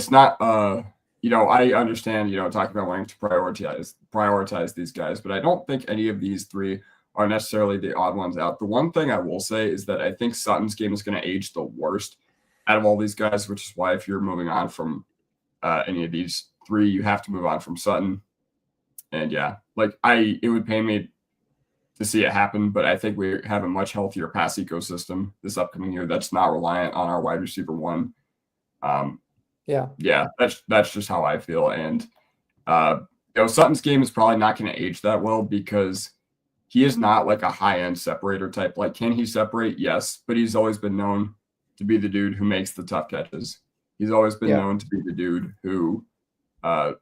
[SPEAKER 2] not I understand, talking about wanting to prioritize these guys, but I don't think any of these three are necessarily the odd ones out. The one thing I will say is that I think Sutton's game is going to age the worst out of all these guys, which is why if you're moving on from any of these three, you have to move on from Sutton. And yeah, it would pain me to see it happen, but I think we have a much healthier pass ecosystem this upcoming year that's not reliant on our wide receiver one. Yeah, that's just how I feel. And Sutton's game is probably not going to age that well because he is not like a high-end separator type. Like, can he separate? Yes, but he's always been known to be the dude who makes the tough catches. He's always been known to be the dude who
[SPEAKER 1] kind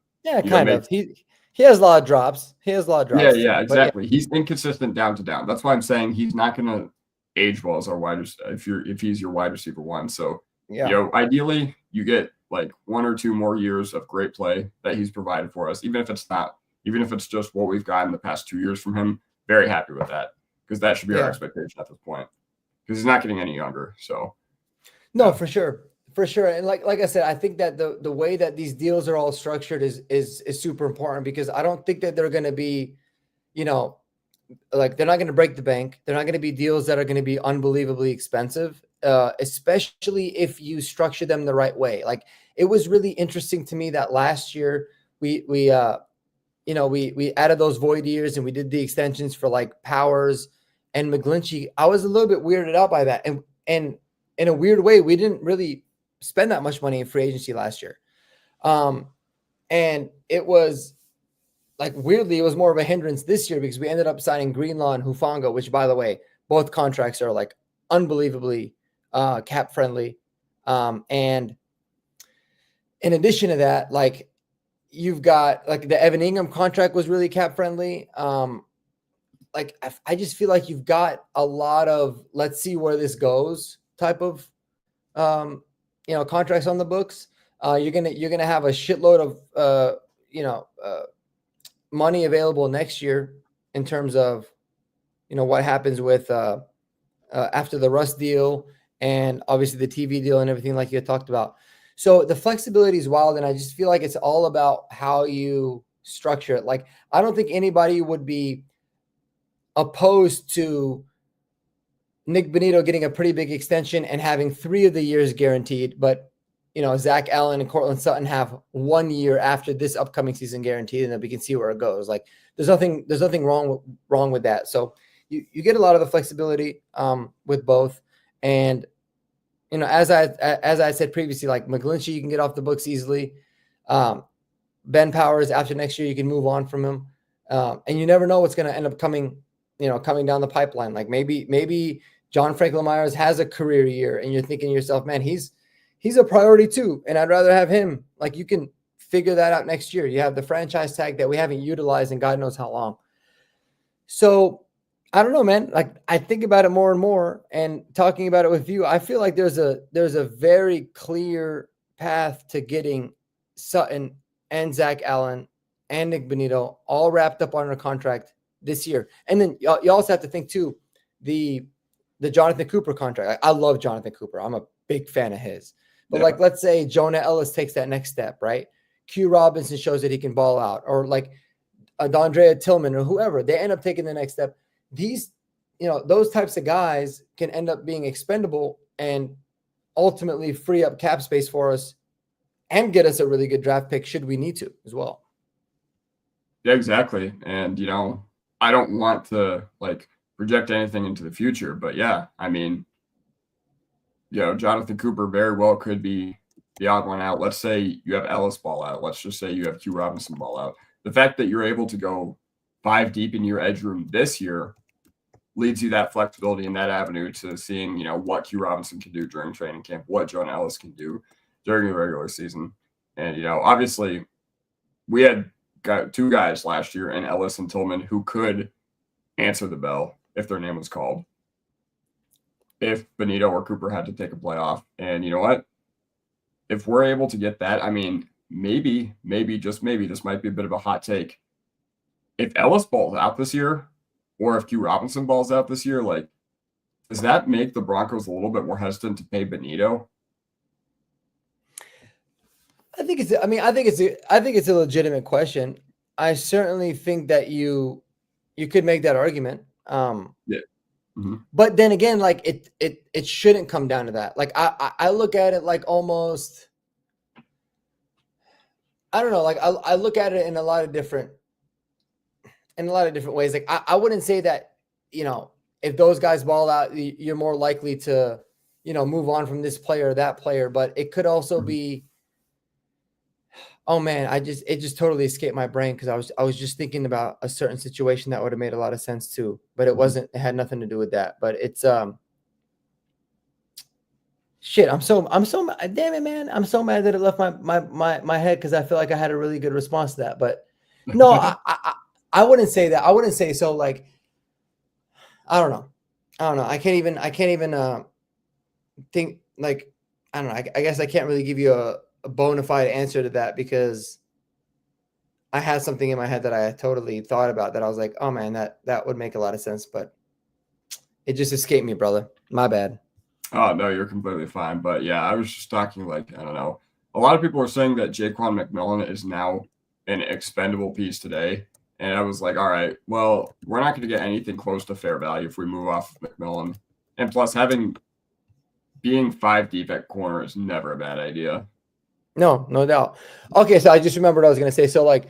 [SPEAKER 1] of. He has a lot of drops.
[SPEAKER 2] Yeah, exactly. He's inconsistent down to down. That's why I'm saying he's not going to age well as our wide if he's your wide receiver one. So, ideally you get like 1 or 2 more years of great play that he's provided for us, even if it's just what we've gotten the past 2 years from him. Very happy with that, because that should be our expectation at this point, because he's not getting any younger. So,
[SPEAKER 1] no, for sure. And like I said, I think that the way that these deals are all structured is super important, because I don't think that they're going to be, they're not going to break the bank. They're not going to be deals that are going to be unbelievably expensive, especially if you structure them the right way. Like, it was really interesting to me that last year we added those void years and we did the extensions for like Powers and McGlinchey. I was a little bit weirded out by that, and in a weird way, we didn't really spend that much money in free agency last year. And it was like, weirdly, it was more of a hindrance this year because we ended up signing Greenlaw and Hufanga, which, by the way, both contracts are like unbelievably cap friendly. And in addition to that, like, you've got like the Evan Ingham contract was really cap friendly. Like, I just feel like you've got a lot of let's see where this goes type of contracts on the books. You're gonna have a shitload of money available next year in terms of what happens with after the Russ deal and obviously the TV deal and everything like you had talked about. So the flexibility is wild, and I just feel like it's all about how you structure it. Like, I don't think anybody would be opposed to Nick Benito getting a pretty big extension and having 3 of the years guaranteed, but Zack Allen and Courtland Sutton have 1 year after this upcoming season guaranteed, and then we can see where it goes. Like, there's nothing wrong with that. So you get a lot of the flexibility with both. And as I said previously, like McGlinchey, you can get off the books easily. Ben Powers, after next year, you can move on from him. And you never know what's going to end up coming down the pipeline. Like, maybe John Franklin Myers has a career year and you're thinking to yourself, man, he's a priority too, and I'd rather have him. Like, you can figure that out next year. You have the franchise tag that we haven't utilized in God knows how long. So I don't know, man. Like, I think about it more and more, and talking about it with you, I feel like there's a very clear path to getting Sutton and Zack Allen and Nick Benito all wrapped up on a contract this year. And then you also have to think too, the Jonathan Cooper contract. I love Jonathan Cooper. I'm a big fan of his. But like, let's say Jonah Ellis takes that next step, right? Q Robinson shows that he can ball out, or like Dondrea Tillman or whoever, they end up taking the next step. These, those types of guys can end up being expendable and ultimately free up cap space for us and get us a really good draft pick should we need to as well.
[SPEAKER 2] Yeah, exactly. And, I don't want to like project anything into the future, but yeah, I mean, Jonathan Cooper very well could be the odd one out. Let's say you have Ellis ball out. Let's just say you have Q Robinson ball out. The fact that you're able to go 5 deep in your edge room this year leads you that flexibility in that avenue to seeing, what Q Robinson can do during training camp, what Jonah Ellis can do during the regular season. And, obviously we had got 2 guys last year in Ellis and Tillman who could answer the bell if their name was called, if Benito or Cooper had to take a play off. And you know what? If we're able to get that, I mean, maybe, just maybe, this might be a bit of a hot take. If Ellis balls out this year, or if Q Robinson balls out this year, like, does that make the Broncos a little bit more hesitant to pay Benito?
[SPEAKER 1] I think it's a legitimate question. I certainly think that you could make that argument.
[SPEAKER 2] Yeah. Mm-hmm.
[SPEAKER 1] But then again, like it shouldn't come down to that. Like I look at it like almost, I don't know, like I look at it in a lot of different ways. Like I wouldn't say that, if those guys ball out, you're more likely to, move on from this player or that player. But it could also be, oh man, it just totally escaped my brain because I was just thinking about a certain situation that would have made a lot of sense too, but it wasn't. It had nothing to do with that. But it's shit. I'm so damn it, man. I'm so mad that it left my head because I feel like I had a really good response to that. But no, I wouldn't say that. I wouldn't say so. Like I don't know. I can't even think like I don't know. I guess I can't really give you a bona fide answer to that because I had something in my head that I totally thought about that I was like, oh man, that would make a lot of sense, but it just escaped me, brother. My bad.
[SPEAKER 2] Oh no, you're completely fine. But yeah, I was just talking like, I don't know. A lot of people are saying that Jaquan McMillan is now an expendable piece today. And I was like, all right, well, we're not going to get anything close to fair value if we move off of McMillan. And plus being 5 deep at corner is never a bad idea.
[SPEAKER 1] No doubt. Okay, so I just remembered what I was going to say. So, like,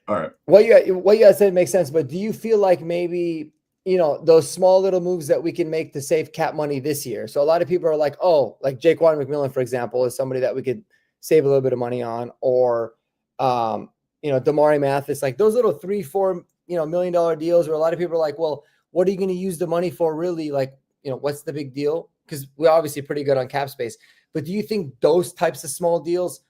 [SPEAKER 2] all right,
[SPEAKER 1] what you guys said makes sense. But do you feel like maybe those small little moves that we can make to save cap money this year? So a lot of people are like, oh, like Jaquan McMillan, for example, is somebody that we could save a little bit of money on, or Damari Mathis, like those little $3-4 $1 million deals where a lot of people are like, well, what are you going to use the money for, really? Like, what's the big deal? Because we're obviously pretty good on cap space. But do you think those types of small deals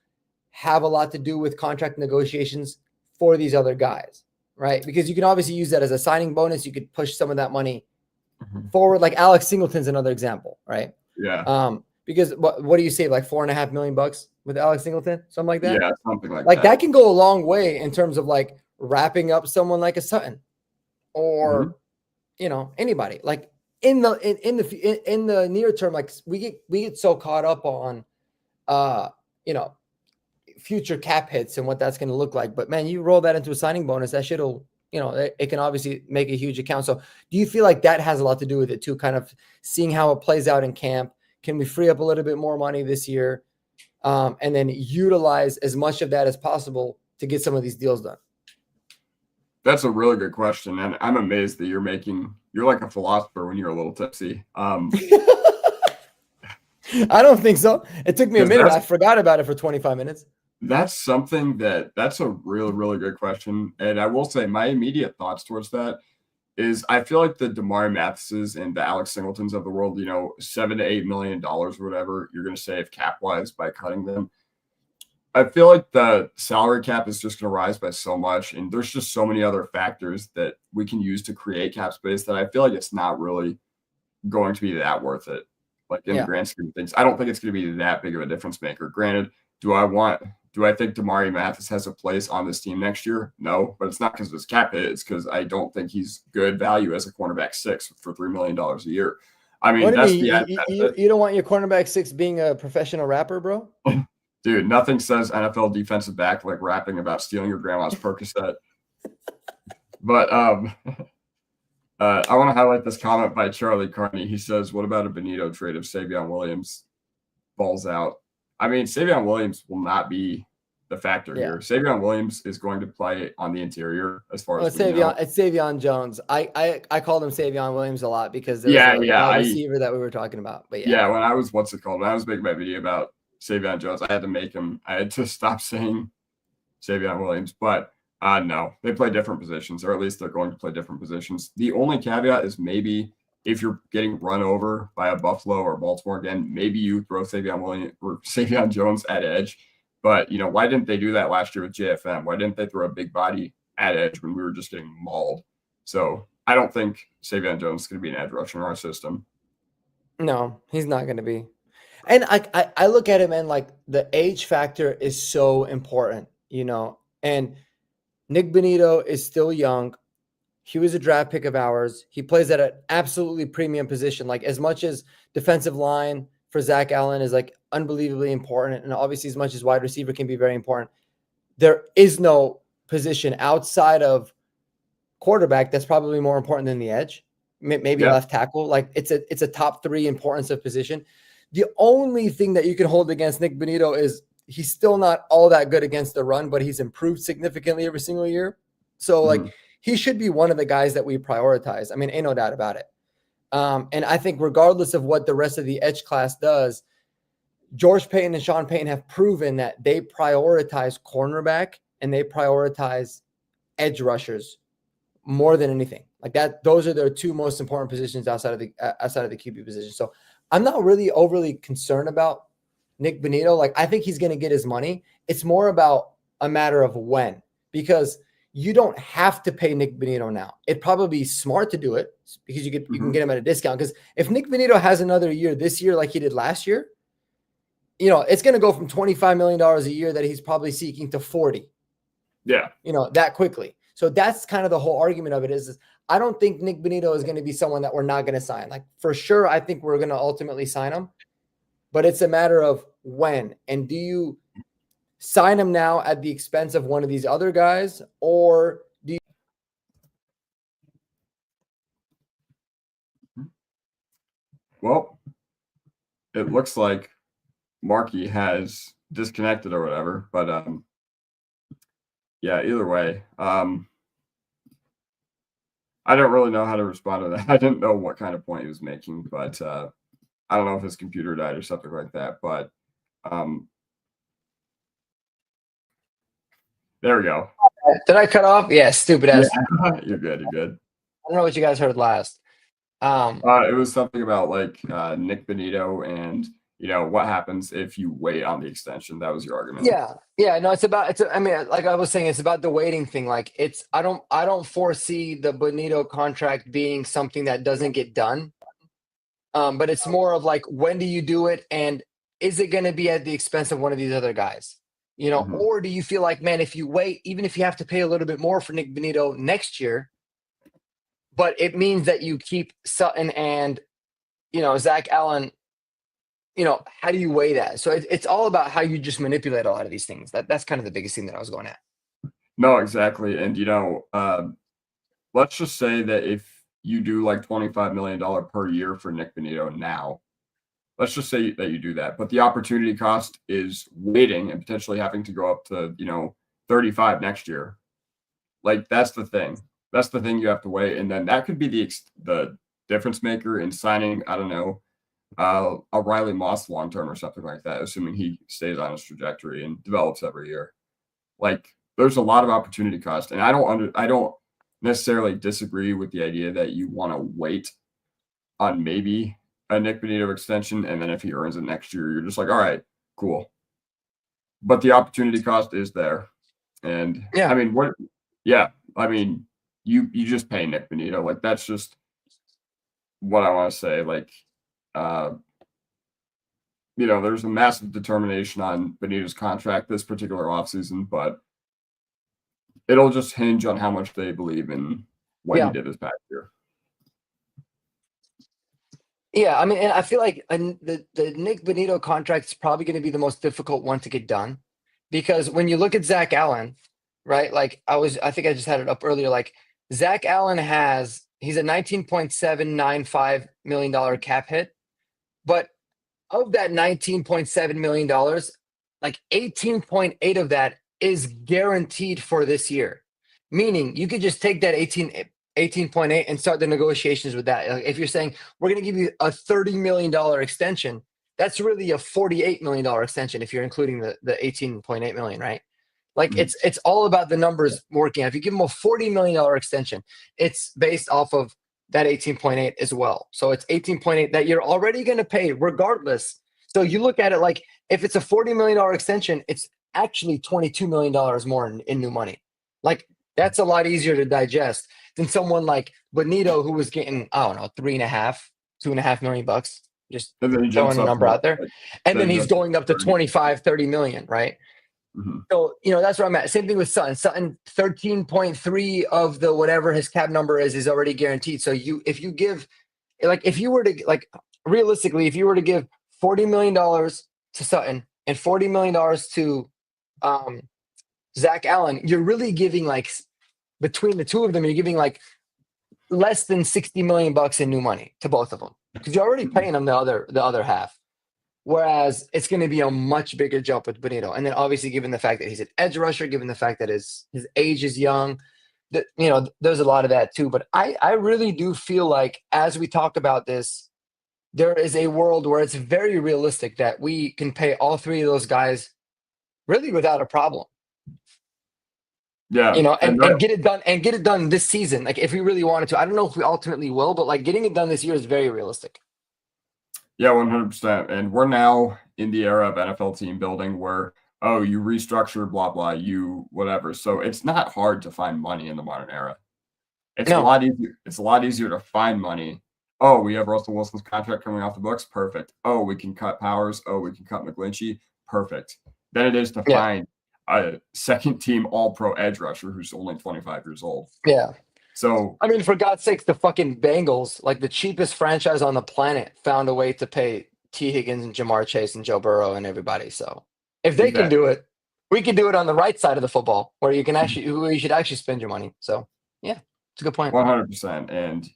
[SPEAKER 1] have a lot to do with contract negotiations for these other guys, right? Because you can obviously use that as a signing bonus. You could push some of that money forward. Like Alex Singleton's another example, right?
[SPEAKER 2] Yeah.
[SPEAKER 1] Because what do you save? Like $4.5 million with Alex Singleton, something like that.
[SPEAKER 2] Yeah, something like that.
[SPEAKER 1] Like that can go a long way in terms of like wrapping up someone like a Sutton, or anybody. Like in the near term, like we get so caught up on future cap hits and what that's going to look like. But man, you roll that into a signing bonus, that shit'll, it can obviously make a huge account. So do you feel like that has a lot to do with it too? Kind of seeing how it plays out in camp. Can we free up a little bit more money this year? And then utilize as much of that as possible to get some of these deals done?
[SPEAKER 2] That's a really good question. And I'm amazed that you're like a philosopher when you're a little tipsy.
[SPEAKER 1] I don't think so. It took me a minute. I forgot about it for 25 minutes.
[SPEAKER 2] That's a really, really good question. And I will say my immediate thoughts towards that is I feel like the Damari Mathises and the Alex Singletons of the world, $7 to $8 million or whatever you're going to save cap wise by cutting them. I feel like the salary cap is just going to rise by so much. And there's just so many other factors that we can use to create cap space that I feel like it's not really going to be that worth it. Like in the grand scheme of things, I don't think it's going to be that big of a difference maker. Granted, do I think Damari Mathis has a place on this team next year? No, but it's not because of his cap hit. It's because I don't think he's good value as a cornerback 6 for $3 million a year. I mean,
[SPEAKER 1] you don't want your cornerback 6 being a professional rapper, bro?
[SPEAKER 2] Dude, nothing says NFL defensive back like rapping about stealing your grandma's Percocet. But I want to highlight this comment by Charlie Carney. He says, what about a Benito trade if Savion Williams balls out? I mean, Savion Williams will not be the factor here. Savion Williams is going to play on the interior as far as
[SPEAKER 1] it's Savion Jones. I called him Savion Williams a lot because there's a receiver that we were talking about. But
[SPEAKER 2] when I was when I was making my video about Savion Jones, I had to stop saying Savion Williams. But no, they play different positions, or at least they're going to play different positions. The only caveat is maybe if you're getting run over by a Buffalo or Baltimore again, maybe you throw Savion Williams or Savion Jones at edge. But, why didn't they do that last year with JFM? Why didn't they throw a big body at edge when we were just getting mauled? So I don't think Savion Jones is going to be an edge rusher in our system.
[SPEAKER 1] No, he's not going to be. And I look at it, man, like the age factor is so important, and Nick Bonito is still young. He was a draft pick of ours. He plays at an absolutely premium position. Like as much as defensive line for Zack Allen is like unbelievably important, and obviously as much as wide receiver can be very important, there is no position outside of quarterback that's probably more important than the edge. Maybe left tackle. Like it's a top 3 importance of position. The only thing that you can hold against Nick Bonito is he's still not all that good against the run, but he's improved significantly every single year. So like he should be one of the guys that we prioritize. I mean, ain't no doubt about it. And I think regardless of what the rest of the edge class does, George Payton and Sean Payton have proven that they prioritize cornerback and they prioritize edge rushers more than anything. Like that, those are their 2 most important positions outside of the QB position. So I'm not really overly concerned about Nick Bonito. Like I think he's going to get his money. It's more about a matter of when, because you don't have to pay Nick Bonito now. It'd probably be smart to do it because you can get him at a discount. Because if Nick Bonito has another year this year like he did last year, it's going to go from $25 million a year that he's probably seeking to 40.
[SPEAKER 2] Yeah.
[SPEAKER 1] That quickly. So that's kind of the whole argument of it is I don't think Nick Bonito is going to be someone that we're not going to sign. Like for sure, I think we're going to ultimately sign him, but it's a matter of when. And do you sign him now at the expense of one of these other guys, or do you?
[SPEAKER 2] Well, it looks like Marky has disconnected or whatever, but yeah, either way, I don't really know how to respond to that. I didn't know what kind of point he was making, but I don't know if his computer died or something like that. But there we go.
[SPEAKER 1] Did I cut off? Yeah, stupid ass.
[SPEAKER 2] Yeah, you're good. You're good.
[SPEAKER 1] I don't know what you guys heard last.
[SPEAKER 2] It was something about like Nick Bonito and what happens if you wait on the extension. That was your argument.
[SPEAKER 1] Yeah. No, I mean, like I was saying, it's about the waiting thing. Like I don't foresee the Bonito contract being something that doesn't get done. But it's more of like, when do you do it? And is it going to be at the expense of one of these other guys? Or do you feel like, man, if you wait, even if you have to pay a little bit more for Nick Bonito next year, but it means that you keep Sutton and, Zack Allen, how do you weigh that? So it's all about how you just manipulate a lot of these things. That's kind of the biggest thing that I was going at.
[SPEAKER 2] No, exactly. And, let's just say that if you do like $25 million per year for Nick Bonito now, let's just say that you do that, but the opportunity cost is waiting and potentially having to go up to, 35 next year. Like that's the thing. That's the thing you have to weigh. And then that could be the difference maker in signing, I don't know, a Riley Moss long-term or something like that, assuming he stays on his trajectory and develops every year. Like there's a lot of opportunity cost. And I don't necessarily disagree with the idea that you want to wait on maybe a Nick Bonito extension, and then if he earns it next year, you're just like, all right, cool. But the opportunity cost is there. And
[SPEAKER 1] yeah,
[SPEAKER 2] I mean, you just pay Nick Bonito. Like that's just what I want to say. Like, there's a massive determination on Bonito's contract this particular offseason, but it'll just hinge on how much they believe in what he did this past year.
[SPEAKER 1] Yeah, I mean, and I feel like the Nick Bonito contract is probably going to be the most difficult one to get done, because when you look at Zack Allen, right? Like I think I just had it up earlier. Like Zack Allen he's a $19.795 million cap hit, but of that $19.7 million, like 18.8 of that is guaranteed for this year. Meaning you could just take that 18.8 and start the negotiations with that. Like if you're saying we're going to give you a $30 million extension, that's really a $48 million extension if you're including the 18.8 million, right? Like it's all about the numbers working. If you give them a $40 million extension, it's based off of that 18.8 as well. So it's 18.8 that you're already going to pay regardless. So you look at it like if it's a $40 million extension, it's actually $22 million more in new money. Like that's a lot easier to digest than someone like Bonito, who was getting, I don't know, 3.5, $2.5 million, just
[SPEAKER 2] And then he jumps
[SPEAKER 1] throwing a
[SPEAKER 2] up
[SPEAKER 1] number
[SPEAKER 2] to
[SPEAKER 1] out there.
[SPEAKER 2] like
[SPEAKER 1] And
[SPEAKER 2] then
[SPEAKER 1] then
[SPEAKER 2] he
[SPEAKER 1] he's
[SPEAKER 2] jumps up
[SPEAKER 1] going up to
[SPEAKER 2] to 30.
[SPEAKER 1] 25, 30 million, right?
[SPEAKER 2] Mhm.
[SPEAKER 1] So, that's where I'm at. Same thing with Sutton. Sutton, 13.3 of the whatever his cap number is already guaranteed. So if you give, like, if you were to, like, realistically, if you were to give $40 million to Sutton and $40 million to um, Zach Allen, you're really giving, like, between the two of them, you're giving like less than 60 million bucks in new money to both of them, because you're already
[SPEAKER 2] Mhm.
[SPEAKER 1] paying them the other half. Whereas it's going to be a much bigger jump with Benito. And then obviously, given the fact that he's an edge rusher, given the fact that his age is young, that, there's a lot of that too. But I really do feel like, as we talk about this, there is a world where it's very realistic that we can pay all three of those guys really without a problem.
[SPEAKER 2] Yeah, and
[SPEAKER 1] And get it done this season. Like, if we really wanted to, I don't know if we ultimately will, but like, getting it done this year is very realistic.
[SPEAKER 2] yeah, 100%. And we're now in the era of NFL team building where, oh, you restructure, blah, blah, you whatever. So it's not hard to find money in the modern era. It's a
[SPEAKER 1] No,
[SPEAKER 2] lot easier. It's a lot easier to find money. Oh, we have Russell Wilson's contract coming off the books. Perfect. Oh, we can cut Powers. Oh, we can cut McGlinchey. Perfect. Than it is to
[SPEAKER 1] yeah,
[SPEAKER 2] find a second team all pro edge rusher who's only 25 years old.
[SPEAKER 1] yeah.
[SPEAKER 2] So
[SPEAKER 1] I mean, for God's sakes, the fucking Bengals, like the cheapest franchise on the planet, found a way to pay T. Higgins and Jamar Chase and Joe Burrow and everybody. So if they can
[SPEAKER 2] exactly.
[SPEAKER 1] do it, we can do it on the right side of the football, where you should actually spend your money. So yeah, it's a good point.
[SPEAKER 2] 100%. And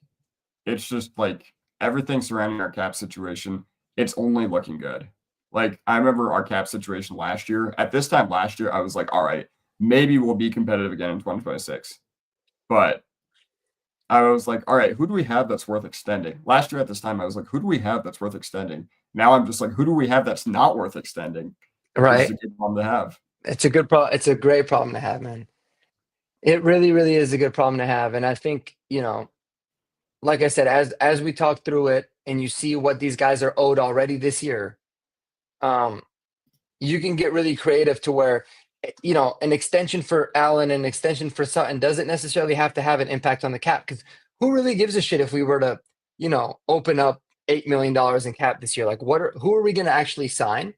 [SPEAKER 2] it's just like everything surrounding our cap situation, it's only looking good. Like, I remember our cap situation last year. At this time last year, I was like, all right, maybe we'll be competitive again in 2026. But I was like, all right, who do we have that's worth extending? Last year at this time, I was like, who do we have that's worth extending? Now I'm just like, who do we have that's not worth extending? Which is
[SPEAKER 1] Right?
[SPEAKER 2] a good problem to have.
[SPEAKER 1] It's a good problem. It's a great problem to have, man. It really, really is a good problem to have. And I think, like I said, as we talk through it and you see what these guys are owed already this year, um, you can get really creative to where, an extension for Allen and an extension for Sutton doesn't necessarily have to have an impact on the cap, because who really gives a shit if we were to, open up $8 million in cap this year? Like, who are we going to actually sign?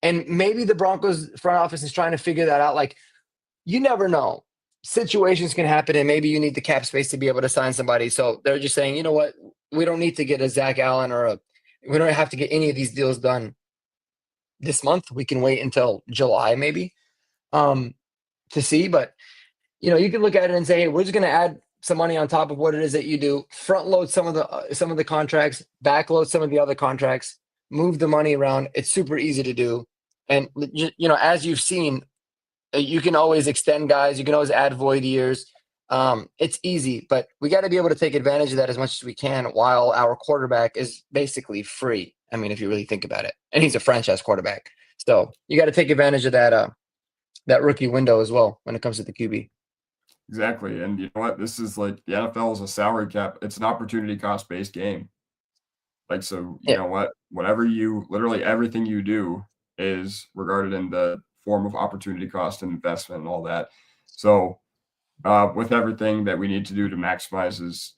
[SPEAKER 1] And maybe the Broncos front office is trying to figure that out. Like, you never know. Situations can happen, and maybe you need the cap space to be able to sign somebody. So they're just saying, you know what? We don't need to get a Zach Allen we don't have to get any of these deals done this month. We can wait until July, maybe, to see. But you can look at it and say, hey, we're just going to add some money on top of what it is that you do. Front load some of the contracts, back load some of the other contracts, move the money around. It's super easy to do, and as you've seen, you can always extend guys. You can always add void years. It's easy, but we got to be able to take advantage of that as much as we can while our quarterback is basically free. I mean, if you really think about it, and he's a franchise quarterback, so you got to take advantage of that rookie window as well when it comes to the QB.
[SPEAKER 2] Exactly. And you know what? This is like the NFL is a salary cap. It's an opportunity cost based game. Like, so you
[SPEAKER 1] Yeah,
[SPEAKER 2] know what? Literally everything you do is regarded in the form of opportunity cost and investment and all that. So, with everything that we need to do to maximize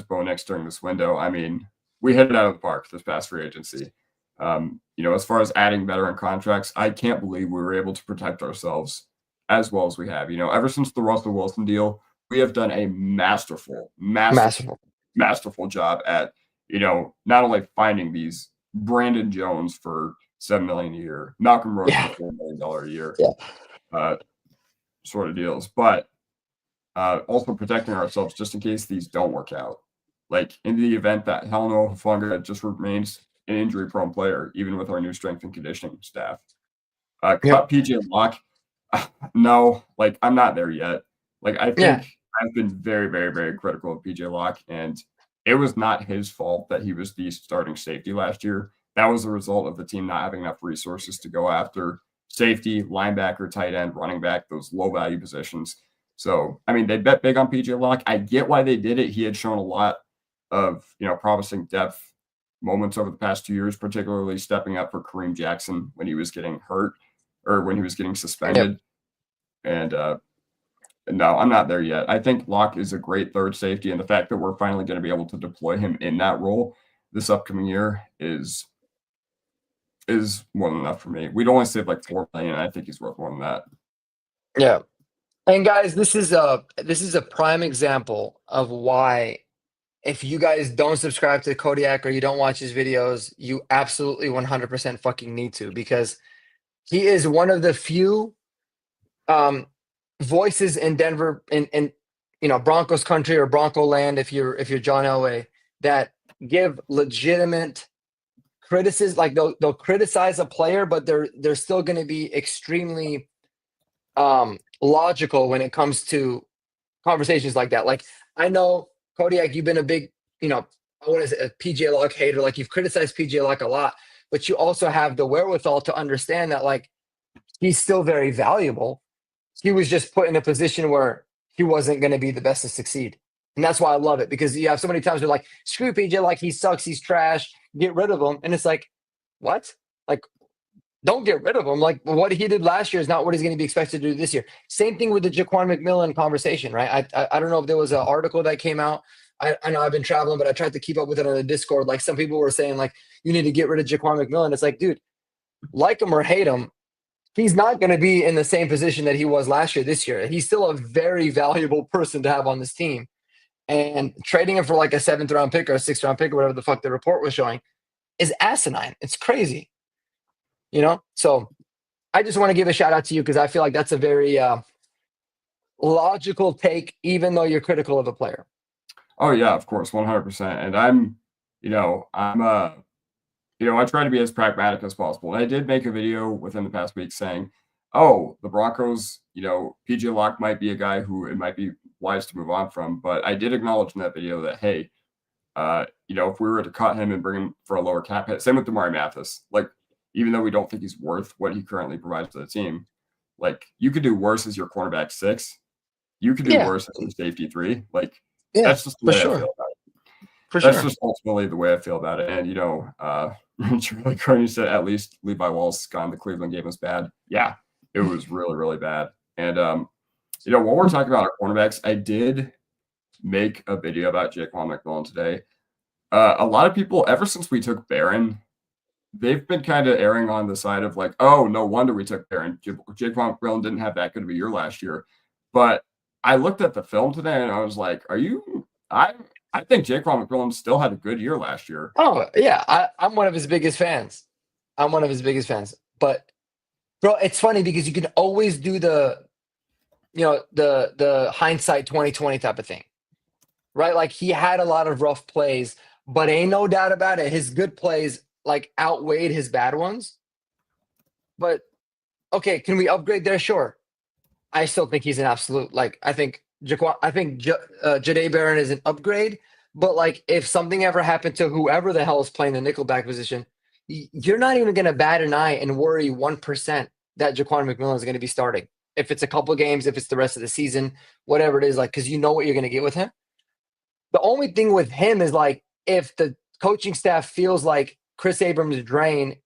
[SPEAKER 2] Bo Nix during this window, I mean, we hit it out of the park this past free agency. As far as adding veteran contracts, I can't believe we were able to protect ourselves as well as we have. Ever since the Russell Wilson deal, we have done a
[SPEAKER 1] massive.
[SPEAKER 2] masterful job at not only finding these Brandon Jones for $7 million a year, Malcolm Roach
[SPEAKER 1] Yeah,
[SPEAKER 2] for $4 million a year,
[SPEAKER 1] yeah,
[SPEAKER 2] uh, sort of deals, but also protecting ourselves just in case these don't work out. Like in the event that Heleno Hufanga just remains an injury-prone player, even with our new strength and conditioning staff.
[SPEAKER 1] yep,
[SPEAKER 2] Cut PJ Locke. No, like I'm not there yet. Like I
[SPEAKER 1] yeah,
[SPEAKER 2] think I've been very, very, very critical of PJ Locke, and it was not his fault that he was the starting safety last year. That was a result of the team not having enough resources to go after safety, linebacker, tight end, running back, those low value positions. So, I mean, they bet big on PJ Locke. I get why they did it. He had shown a lot of, promising depth moments over the past 2 years, particularly stepping up for Kareem Jackson when he was getting hurt or when he was getting
[SPEAKER 1] yep.
[SPEAKER 2] suspended. And No, I'm not there yet. I think Locke is a great third safety, and the fact that we're finally going to be able to deploy him in that role this upcoming year is more than enough for me. We'd only save like $4 million, and I think he's worth more than that.
[SPEAKER 1] Yeah. And guys, this is a prime example of why if you guys don't subscribe to Kodiak or you don't watch his videos, you absolutely 100% fucking need to, because he is one of the few voices in Denver in Broncos country or Bronco land, if you're John Elway, that give legitimate criticism. Like they'll criticize a player, but they're still going to be extremely logical when it comes to conversations like that. Like, I know, Kodiak, you've been a big, I want to say a PJ Locke hater. Like, you've criticized PJ Locke a lot, but you also have the wherewithal to understand that, like, he's still very valuable. He was just put in a position where he wasn't going to be the best to succeed. And that's why I love it, because you have so many times where, like, screw PJ, like, he sucks, he's trash, get rid of him. And it's like, what? Like, don't get rid of him. Like, what he did last year is not what he's going to be expected to do this year. Same thing with the Jaquan McMillan conversation, right? I don't know if there was an article that came out. I know I've been traveling, but I tried to keep up with it on the Discord. Like, some people were saying, like, you need to get rid of Jaquan McMillan. It's like, dude, like him or hate him, he's not going to be in the same position that he was last year, this year. He's still a very valuable person to have on this team. And trading him for like a 7th round pick or a 6th round pick or whatever the fuck the report was showing is asinine. It's crazy. So I just want to give a shout out to you, because I feel like that's a very logical take, even though you're critical of a player.
[SPEAKER 2] Oh yeah, of course, 100%. And I try to be as pragmatic as possible. And I did make a video within the past week saying, oh, the Broncos, PJ Locke might be a guy who it might be wise to move on from. But I did acknowledge in that video that, hey, if we were to cut him and bring him for a lower cap hit, same with Damari Mathis, like, even though we don't think he's worth what he currently provides to the team, like, you could do worse as your cornerback 6. You could do worse as your safety 3. Like, that's just the way I feel about it. That's just ultimately the way I feel about it. And, Charlie Carney said at least Levi Wallace gone. The Cleveland game was bad. Yeah, it was really, really bad. And, while we're talking about our cornerbacks, I did make a video about Jaquan McMillan today. A lot of people, ever since we took Barron, they've been kind of erring on the side of like, oh, no wonder we took Barron. Jaquan McMillan didn't have that good of a year last year. But I looked at the film today and I was like, I think Jaquan McMillan still had a good year last year.
[SPEAKER 1] Oh, yeah. I'm one of his biggest fans. But, bro, it's funny because you can always do the hindsight 2020 type of thing, right? Like, he had a lot of rough plays, but ain't no doubt about it, his good plays like outweighed his bad ones. But okay, can we upgrade there? Sure. I still think he's an absolute, like, I think Jahdae Barron is an upgrade, but like, if something ever happened to whoever the hell is playing the nickelback position, you're not even going to bat an eye and worry 1% that Jaquan McMillan is going to be starting. If it's a couple games, if it's the rest of the season, whatever it is, like, because you know what you're going to get with him. The only thing with him is, like, if the coaching staff feels like Chris Abrams' drain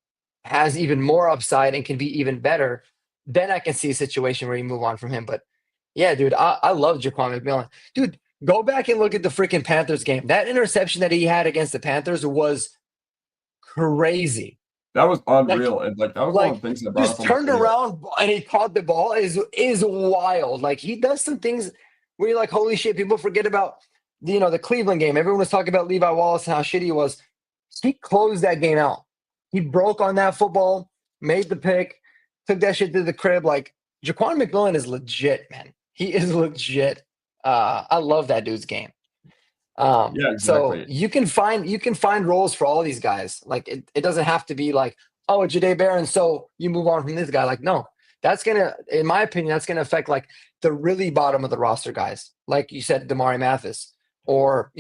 [SPEAKER 1] has even more upside and can be even better, then I can see a situation where you move on from him. But yeah, dude, I love Jaquan McMillan. Dude, go back and look at the freaking Panthers game. That interception that he had against the Panthers was crazy.
[SPEAKER 2] That was unreal. And that was one of the things that brought
[SPEAKER 1] just turned around and he caught the ball is wild. Like, he does some things where you're like, holy shit, people forget about the Cleveland game. Everyone was talking about Levi Wallace and how shitty he was. He closed that game out. He broke on that football, made the pick, took that shit to the crib. Like, Jaquan McMillan is legit, man. He is legit. I love that dude's game.
[SPEAKER 2] Yeah, exactly.
[SPEAKER 1] So you can find roles for all these guys. Like, it doesn't have to be like, oh, Jahdae Barron, so you move on from this guy. Like, no, that's gonna, in my opinion, that's gonna affect like the really bottom of the roster guys, like you said, Damari Mathis, or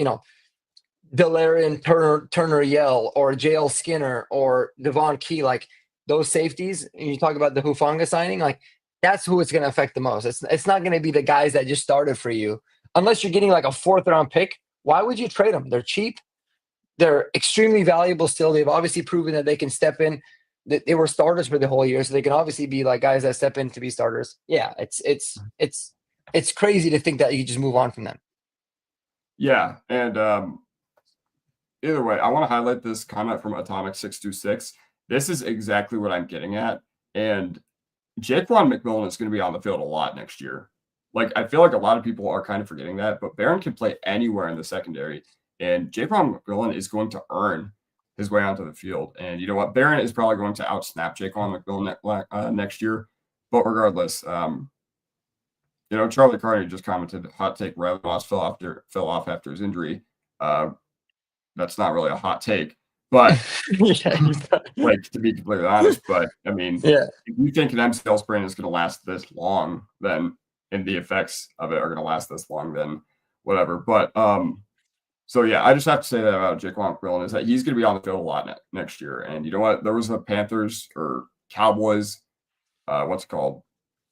[SPEAKER 1] Delarian Turner Yell, or JL Skinner, or Devon Key, like those safeties. And you talk about the Hufanga signing, like, that's who it's gonna affect the most. It's not gonna be the guys that just started for you, unless you're getting like a 4th round pick. Why would you trade them? They're cheap. They're extremely valuable still. They've obviously proven that they can step in. They were starters for the whole year, so they can obviously be like guys that step in to be starters. Yeah, it's it's crazy to think that you just move on from them.
[SPEAKER 2] Yeah, and either way, I want to highlight this comment from Atomic626. This is exactly what I'm getting at, and Jaquan McMillan is going to be on the field a lot next year. Like, I feel like a lot of people are kind of forgetting that, but Barron can play anywhere in the secondary, and Jaquan McMillan is going to earn his way onto the field. And you know what? Barron is probably going to outsnap Jaquan McMillan next year. But regardless, Charlie Carney just commented, hot take, Riley Moss fell off after his injury. That's not really a hot take, but like, to be completely honest, but I mean,
[SPEAKER 1] Yeah.
[SPEAKER 2] if you think an MCL sprain is going to last this long, then and the effects of it are going to last this long, then whatever. But so yeah, I just have to say that about Jaquan McMillan is that he's going to be on the field a lot next year. And you know what? There was a Panthers or Cowboys, what's it called,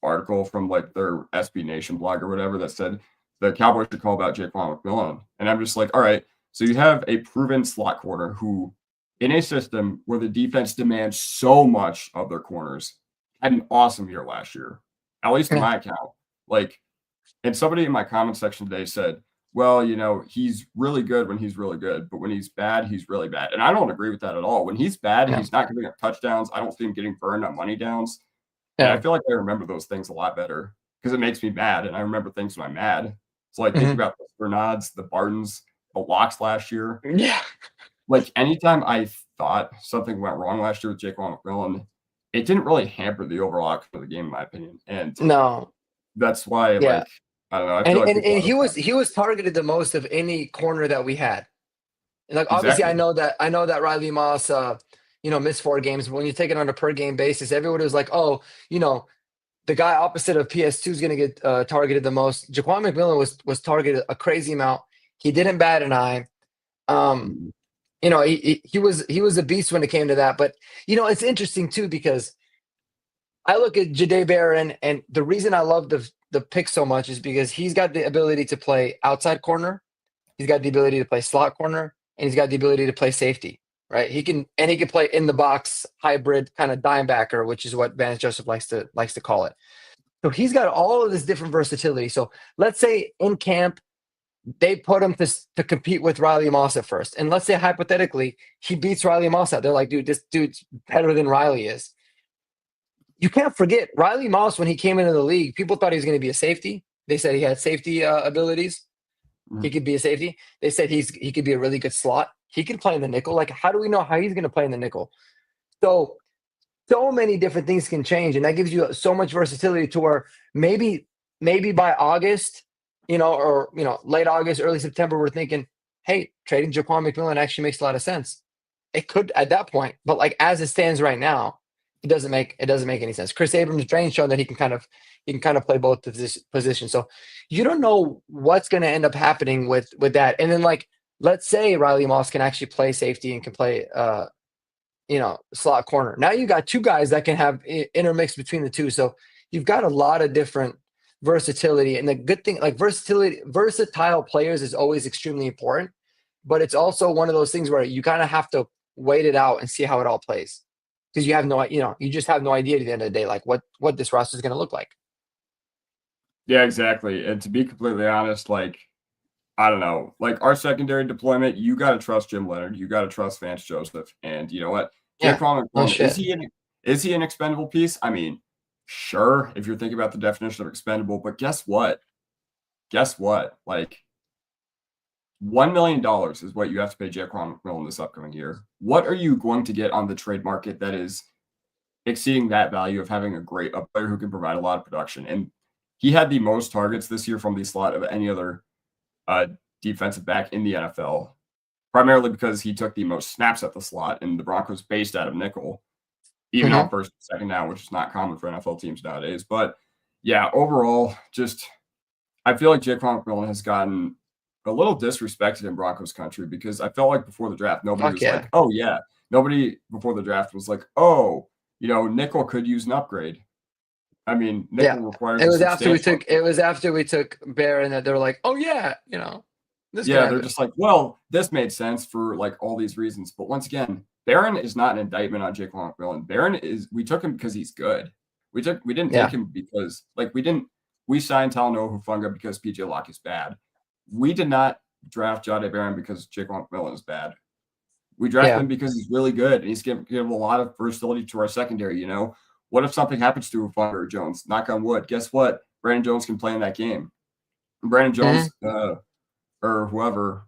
[SPEAKER 2] article from like their SB Nation blog or whatever that said the Cowboys should call about Jaquan McMillan. And I'm just like, all right, so you have a proven slot corner who, in a system where the defense demands so much of their corners, had an awesome year last year, at least in my account. Like, and somebody in my comment section today said, well, he's really good when he's really good, but when he's bad, he's really bad. And I don't agree with that at all. When he's bad, he's not giving up touchdowns. I don't see him getting burned on money downs. And I feel like I remember those things a lot better because it makes me mad. And I remember things when I'm mad. So like think about the Bernards, the Bartons, the Locks last year.
[SPEAKER 1] Yeah.
[SPEAKER 2] Like anytime I thought something went wrong last year with Jaquan McMillan, it didn't really hamper the overall outcome of the game, in my opinion. And
[SPEAKER 1] no,
[SPEAKER 2] that's why, like, I don't know. I feel like
[SPEAKER 1] and he was targeted the most of any corner that we had. And like obviously,
[SPEAKER 2] exactly.
[SPEAKER 1] I know that Riley Moss, missed 4 games. But when you take it on a per game basis, everybody was like, oh, the guy opposite of PS2 is going to get targeted the most. Jaquan McMillan was targeted a crazy amount. He didn't bat an eye. He was a beast when it came to that. But it's interesting too because I look at Jahdae Barron, and the reason I love the pick so much is because he's got the ability to play outside corner, he's got the ability to play slot corner, and he's got the ability to play safety. Right? He can play in the box hybrid kind of dime backer, which is what Vance Joseph likes to call it. So he's got all of this different versatility. So let's say in camp they put him to compete with Riley Moss at first, and let's say hypothetically he beats Riley Moss out. They're like, dude, this dude's better than Riley is. You can't forget Riley Moss when he came into the league. People thought he was going to be a safety. They said he had safety abilities. He could be a safety. They said he could be a really good slot. He can play in the nickel. Like, how do we know how he's going to play in the nickel? So many different things can change, and that gives you so much versatility to where maybe by August, or late August, early September, we're thinking, hey, trading Jaquan McMillan actually makes a lot of sense. It could at that point, but like as it stands right now, it doesn't make any sense. Chris Abrams' drain shown that he can kind of play both positions. So you don't know what's going to end up happening with that. And then like, let's say Riley Moss can actually play safety and can play, slot corner. Now you got 2 guys that can have intermix between the two. So you've got a lot of different versatility. And the good thing, like versatile players is always extremely important, but it's also one of those things where you kind of have to wait it out and see how it all plays. Because you just have no idea at the end of the day, like what this roster is going to look like.
[SPEAKER 2] Yeah, exactly. And to be completely honest, like, I don't know, like our secondary deployment, you got to trust Jim Leonard. You got to trust Vance Joseph. And you know what? Jaquan McMillan, is he an expendable piece? I mean, sure, if you're thinking about the definition of expendable, but guess what? Like, $1 million is what you have to pay Jaquan McMillan this upcoming year. What are you going to get on the trade market that is exceeding that value of having a player who can provide a lot of production? And he had the most targets this year from the slot of any other defensive back in the NFL, primarily because he took the most snaps at the slot, and the Broncos based out of nickel, even on first and second down, which is not common for NFL teams nowadays. But yeah, overall, just I feel like Jaquan McMillan has gotten a little disrespected in Broncos country because I felt like before the draft, nobody was like, oh yeah. Nobody before the draft was like, oh, nickel could use an upgrade. I mean, nickel requires
[SPEAKER 1] it was after we took Barron that they were like, oh yeah,
[SPEAKER 2] they're just like, well, this made sense for like all these reasons. But once again, Barron is not an indictment on Jaquan McMillan. We took him because he's good. We didn't take him because like we didn't we signed Talanoa Hufanga because PJ Locke is bad. We did not draft Jahdae Barron because Jaquan McMillan is bad. We drafted him because he's really good and he's give a lot of versatility to our secondary. You know, what if something happens to Hufanga or Jones? Knock on wood. Guess what? Brandon Jones can play in that game. Brandon Jones or whoever.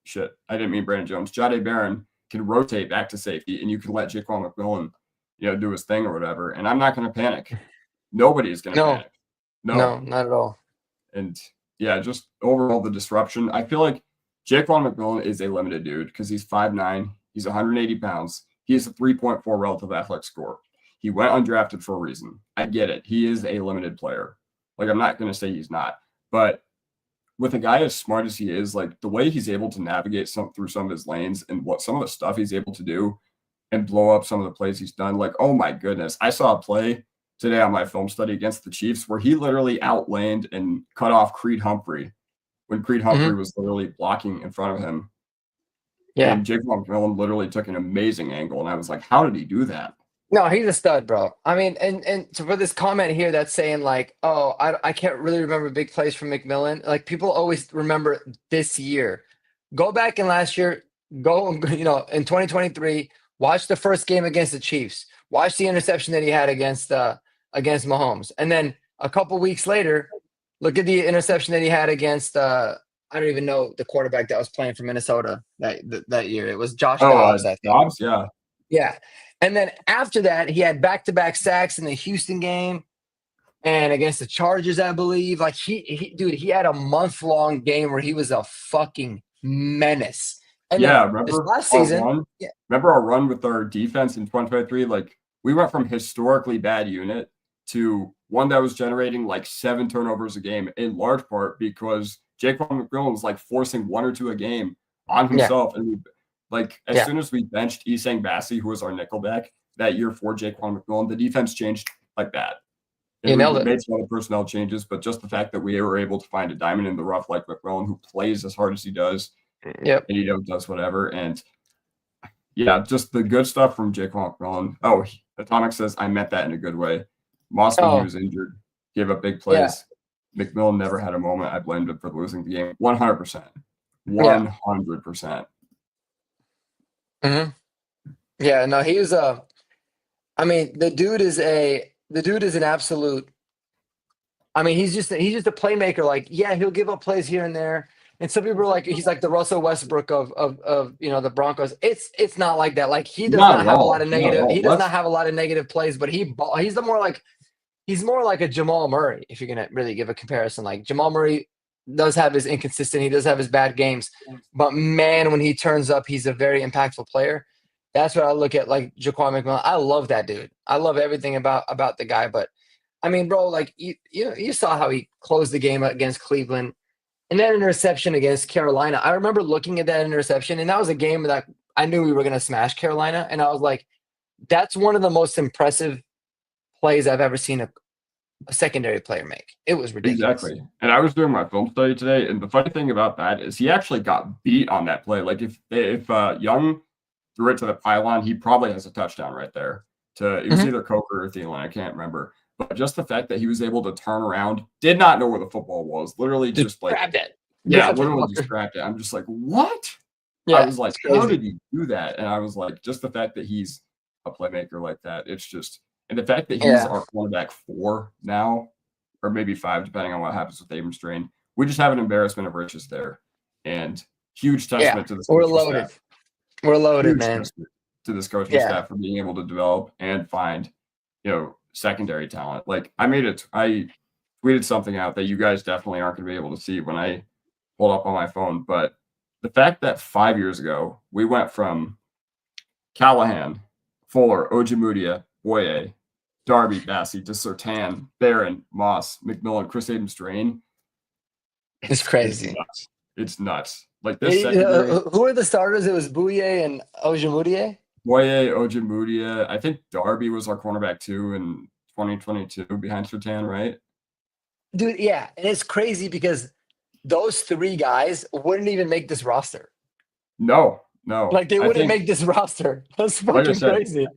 [SPEAKER 2] Shit, I didn't mean Brandon Jones. Jahdae Barron can rotate back to safety, and you can let Jaquan McMillan, do his thing or whatever. And I'm not going to panic. Nobody is going to panic.
[SPEAKER 1] No, not at all.
[SPEAKER 2] And yeah, just overall the disruption. I feel like Jaquan McMillan is a limited dude because he's 5'9", he's 180 pounds. He has a 3.4 relative athletic score. He went undrafted for a reason. I get it. He is a limited player. Like, I'm not going to say he's not. But with a guy as smart as he is, like the way he's able to navigate through some of his lanes and what some of the stuff he's able to do and blow up some of the plays he's done, like, oh my goodness. I saw a play today on my film study against the Chiefs where he literally outlaned and cut off Creed Humphrey when Creed Humphrey was literally blocking in front of him.
[SPEAKER 1] Yeah.
[SPEAKER 2] And Jaquan McMillan literally took an amazing angle. And I was like, how did he do that?
[SPEAKER 1] No, he's a stud, bro. I mean, and so for this comment here that's saying like, oh, I can't really remember big plays from McMillan. Like, people always remember this year. Go back in last year, in 2023, watch the first game against the Chiefs. Watch the interception that he had against Mahomes. And then a couple weeks later, look at the interception that he had against I don't even know the quarterback that was playing for Minnesota that year. It was Josh Dobbs, I think.
[SPEAKER 2] Dobbs, yeah.
[SPEAKER 1] Yeah. And then after that, he had back-to-back sacks in the Houston game and against the Chargers, I believe. Like, he had a month-long game where he was a fucking menace. And
[SPEAKER 2] remember
[SPEAKER 1] last season?
[SPEAKER 2] Remember our run with our defense in 2023? Like, we went from historically bad unit to one that was generating like 7 turnovers a game, in large part because Jaquan McMillan was like forcing 1 or 2 a game on himself. And as soon as we benched Isang Bassi, who was our nickelback that year for Jaquan McMillan, the defense changed like that. And we made some other personnel changes, but just the fact that we were able to find a diamond in the rough like McMillan, who plays as hard as he does, and he does whatever. And yeah, just the good stuff from Jaquan McMillan. Oh, Atomic says, I meant that in a good way. Moss, when he was injured, gave up big plays. Yeah. McMillan never had a moment I blamed him for losing the game. 100%. 100%.
[SPEAKER 1] Yeah, no, he was the dude is an absolute. I mean, he's just a playmaker. Like, yeah, he'll give up plays here and there. And some people are like, he's like the Russell Westbrook of the Broncos. It's not like that. Like, he does not have a lot of negative. He does not have a lot of negative plays, but he's more like a Jamal Murray, if you're gonna really give a comparison. Like, Jamal Murray does have his inconsistent, he does have his bad games, but man, when he turns up, he's a very impactful player. That's what I look at, like Jaquan McMillan. I love that dude. I love everything about the guy. But I mean, bro, like you saw how he closed the game against Cleveland. And that interception against Carolina, I remember looking at that interception, and that was a game that I knew we were going to smash Carolina. And I was like, that's one of the most impressive plays I've ever seen a secondary player make. It was ridiculous.
[SPEAKER 2] Exactly. And I was doing my film study today, and the funny thing about that is he actually got beat on that play. Like, if Young threw it to the pylon, he probably has a touchdown right there. It was either Coker or Thielen, I can't remember. But just the fact that he was able to turn around, did not know where the football was, literally just like
[SPEAKER 1] grabbed it.
[SPEAKER 2] Yeah, literally just grabbed it. I'm just like, what? Yeah, I was like, how did he do that? And I was like, just the fact that he's a playmaker like that, it's just, and the fact that he's our cornerback 4 now, or maybe 5, depending on what happens with Abrams strain. We just have an embarrassment of riches there, and huge testament to this.
[SPEAKER 1] We're loaded.
[SPEAKER 2] Staff.
[SPEAKER 1] We're loaded, man.
[SPEAKER 2] To this coaching staff for being able to develop and find, secondary talent. Like, I tweeted something out that you guys definitely aren't going to be able to see when I pull up on my phone, but the fact that 5 years ago we went from Callahan, Fuller, Ojemudia, Boye, Darby, Bassi, to Surtain, Barron, Moss, McMillan, Chris Abrams-Drain.
[SPEAKER 1] It's crazy.
[SPEAKER 2] It's nuts. Like this secondary.
[SPEAKER 1] Who are the starters? It was Boye and Ojemudia?
[SPEAKER 2] Boye, Ojemudia. I think Darby was our cornerback too in 2022 behind Surtain, right?
[SPEAKER 1] Dude, yeah. And it's crazy because those 3 guys wouldn't even make this roster.
[SPEAKER 2] No.
[SPEAKER 1] Like, they wouldn't make this roster. That's fucking crazy.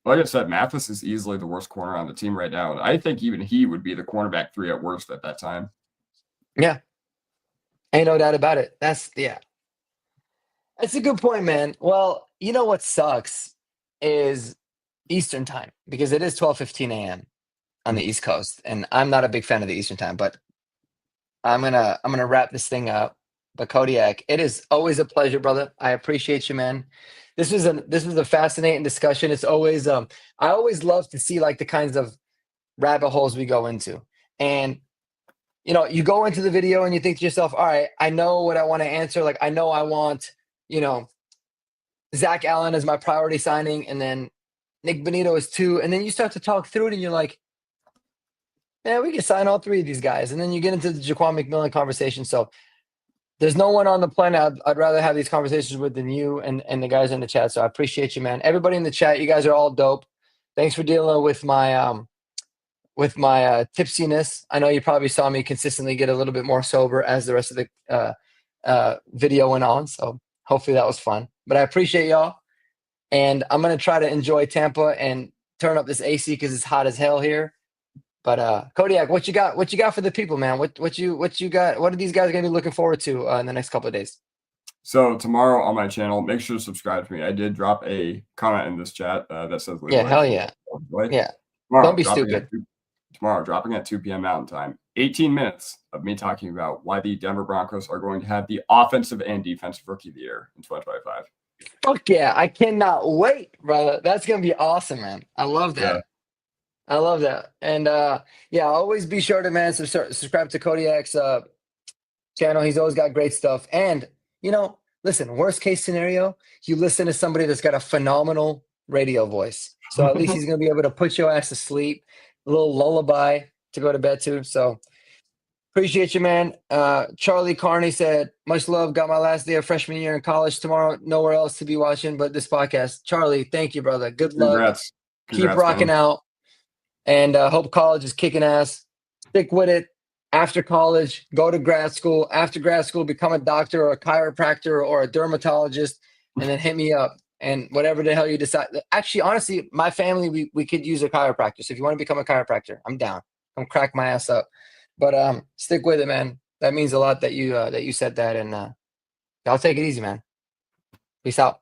[SPEAKER 2] Like I said, Mathis is easily the worst corner on the team right now. And I think even he would be the cornerback 3 at worst at that time.
[SPEAKER 1] Yeah. Ain't no doubt about it. That's a good point, man. Well, you know what sucks is Eastern time because it is 12:15 a.m. on the East Coast, and I'm not a big fan of the Eastern time, but I'm gonna wrap this thing up. But Kodiak, it is always a pleasure, brother. I appreciate you, man. This was a fascinating discussion. It's always I always love to see like the kinds of rabbit holes we go into. And you go into the video and you think to yourself, all right, I know what I want to answer. Like I know I want, you know, Zack Allen as my priority signing, and then Nick Benito is 2. And then you start to talk through it and you're like, yeah, we can sign all 3 of these guys. And then you get into the Jaquan McMillan conversation. So there's no one on the planet I'd rather have these conversations with than you and the guys in the chat. So I appreciate you, man. Everybody in the chat, you guys are all dope. Thanks for dealing with my tipsiness. I know you probably saw me consistently get a little bit more sober as the rest of the video went on. So hopefully that was fun. But I appreciate y'all. And I'm going to try to enjoy Tampa and turn up this AC because it's hot as hell here. But Kodiak, what you got? What you got for the people, man? What you got? What are these guys going to be looking forward to in the next couple of days?
[SPEAKER 2] So tomorrow on my channel, make sure to subscribe to me. I did drop a comment in this chat that says,
[SPEAKER 1] "Yeah, hell yeah, yeah." Tomorrow, don't be stupid.
[SPEAKER 2] Tomorrow, dropping at 2 p.m. Mountain Time. 18 minutes of me talking about why the Denver Broncos are going to have the offensive and defensive rookie of the year in 2025.
[SPEAKER 1] Fuck yeah! I cannot wait, brother. That's gonna be awesome, man. I love that. Yeah. I love that. And always be sure to, man, subscribe to Kodiak's channel. He's always got great stuff. And, listen, worst case scenario, you listen to somebody that's got a phenomenal radio voice. So at least he's going to be able to put your ass to sleep, a little lullaby to go to bed to. So appreciate you, man. Charlie Carney said, much love. Got my last day of freshman year in college tomorrow. Nowhere else to be watching but this podcast. Charlie, thank you, brother. Good luck.
[SPEAKER 2] Congrats,
[SPEAKER 1] keep rocking out. And hope college is kicking ass. Stick with it. After college, go to grad school. After grad school, become a doctor or a chiropractor or a dermatologist, and then hit me up. And whatever the hell you decide. Actually, honestly, my family, we could use a chiropractor. So if you want to become a chiropractor, I'm down. Come crack my ass up. But stick with it, man. That means a lot that you said that. And y'all take it easy, man. Peace out.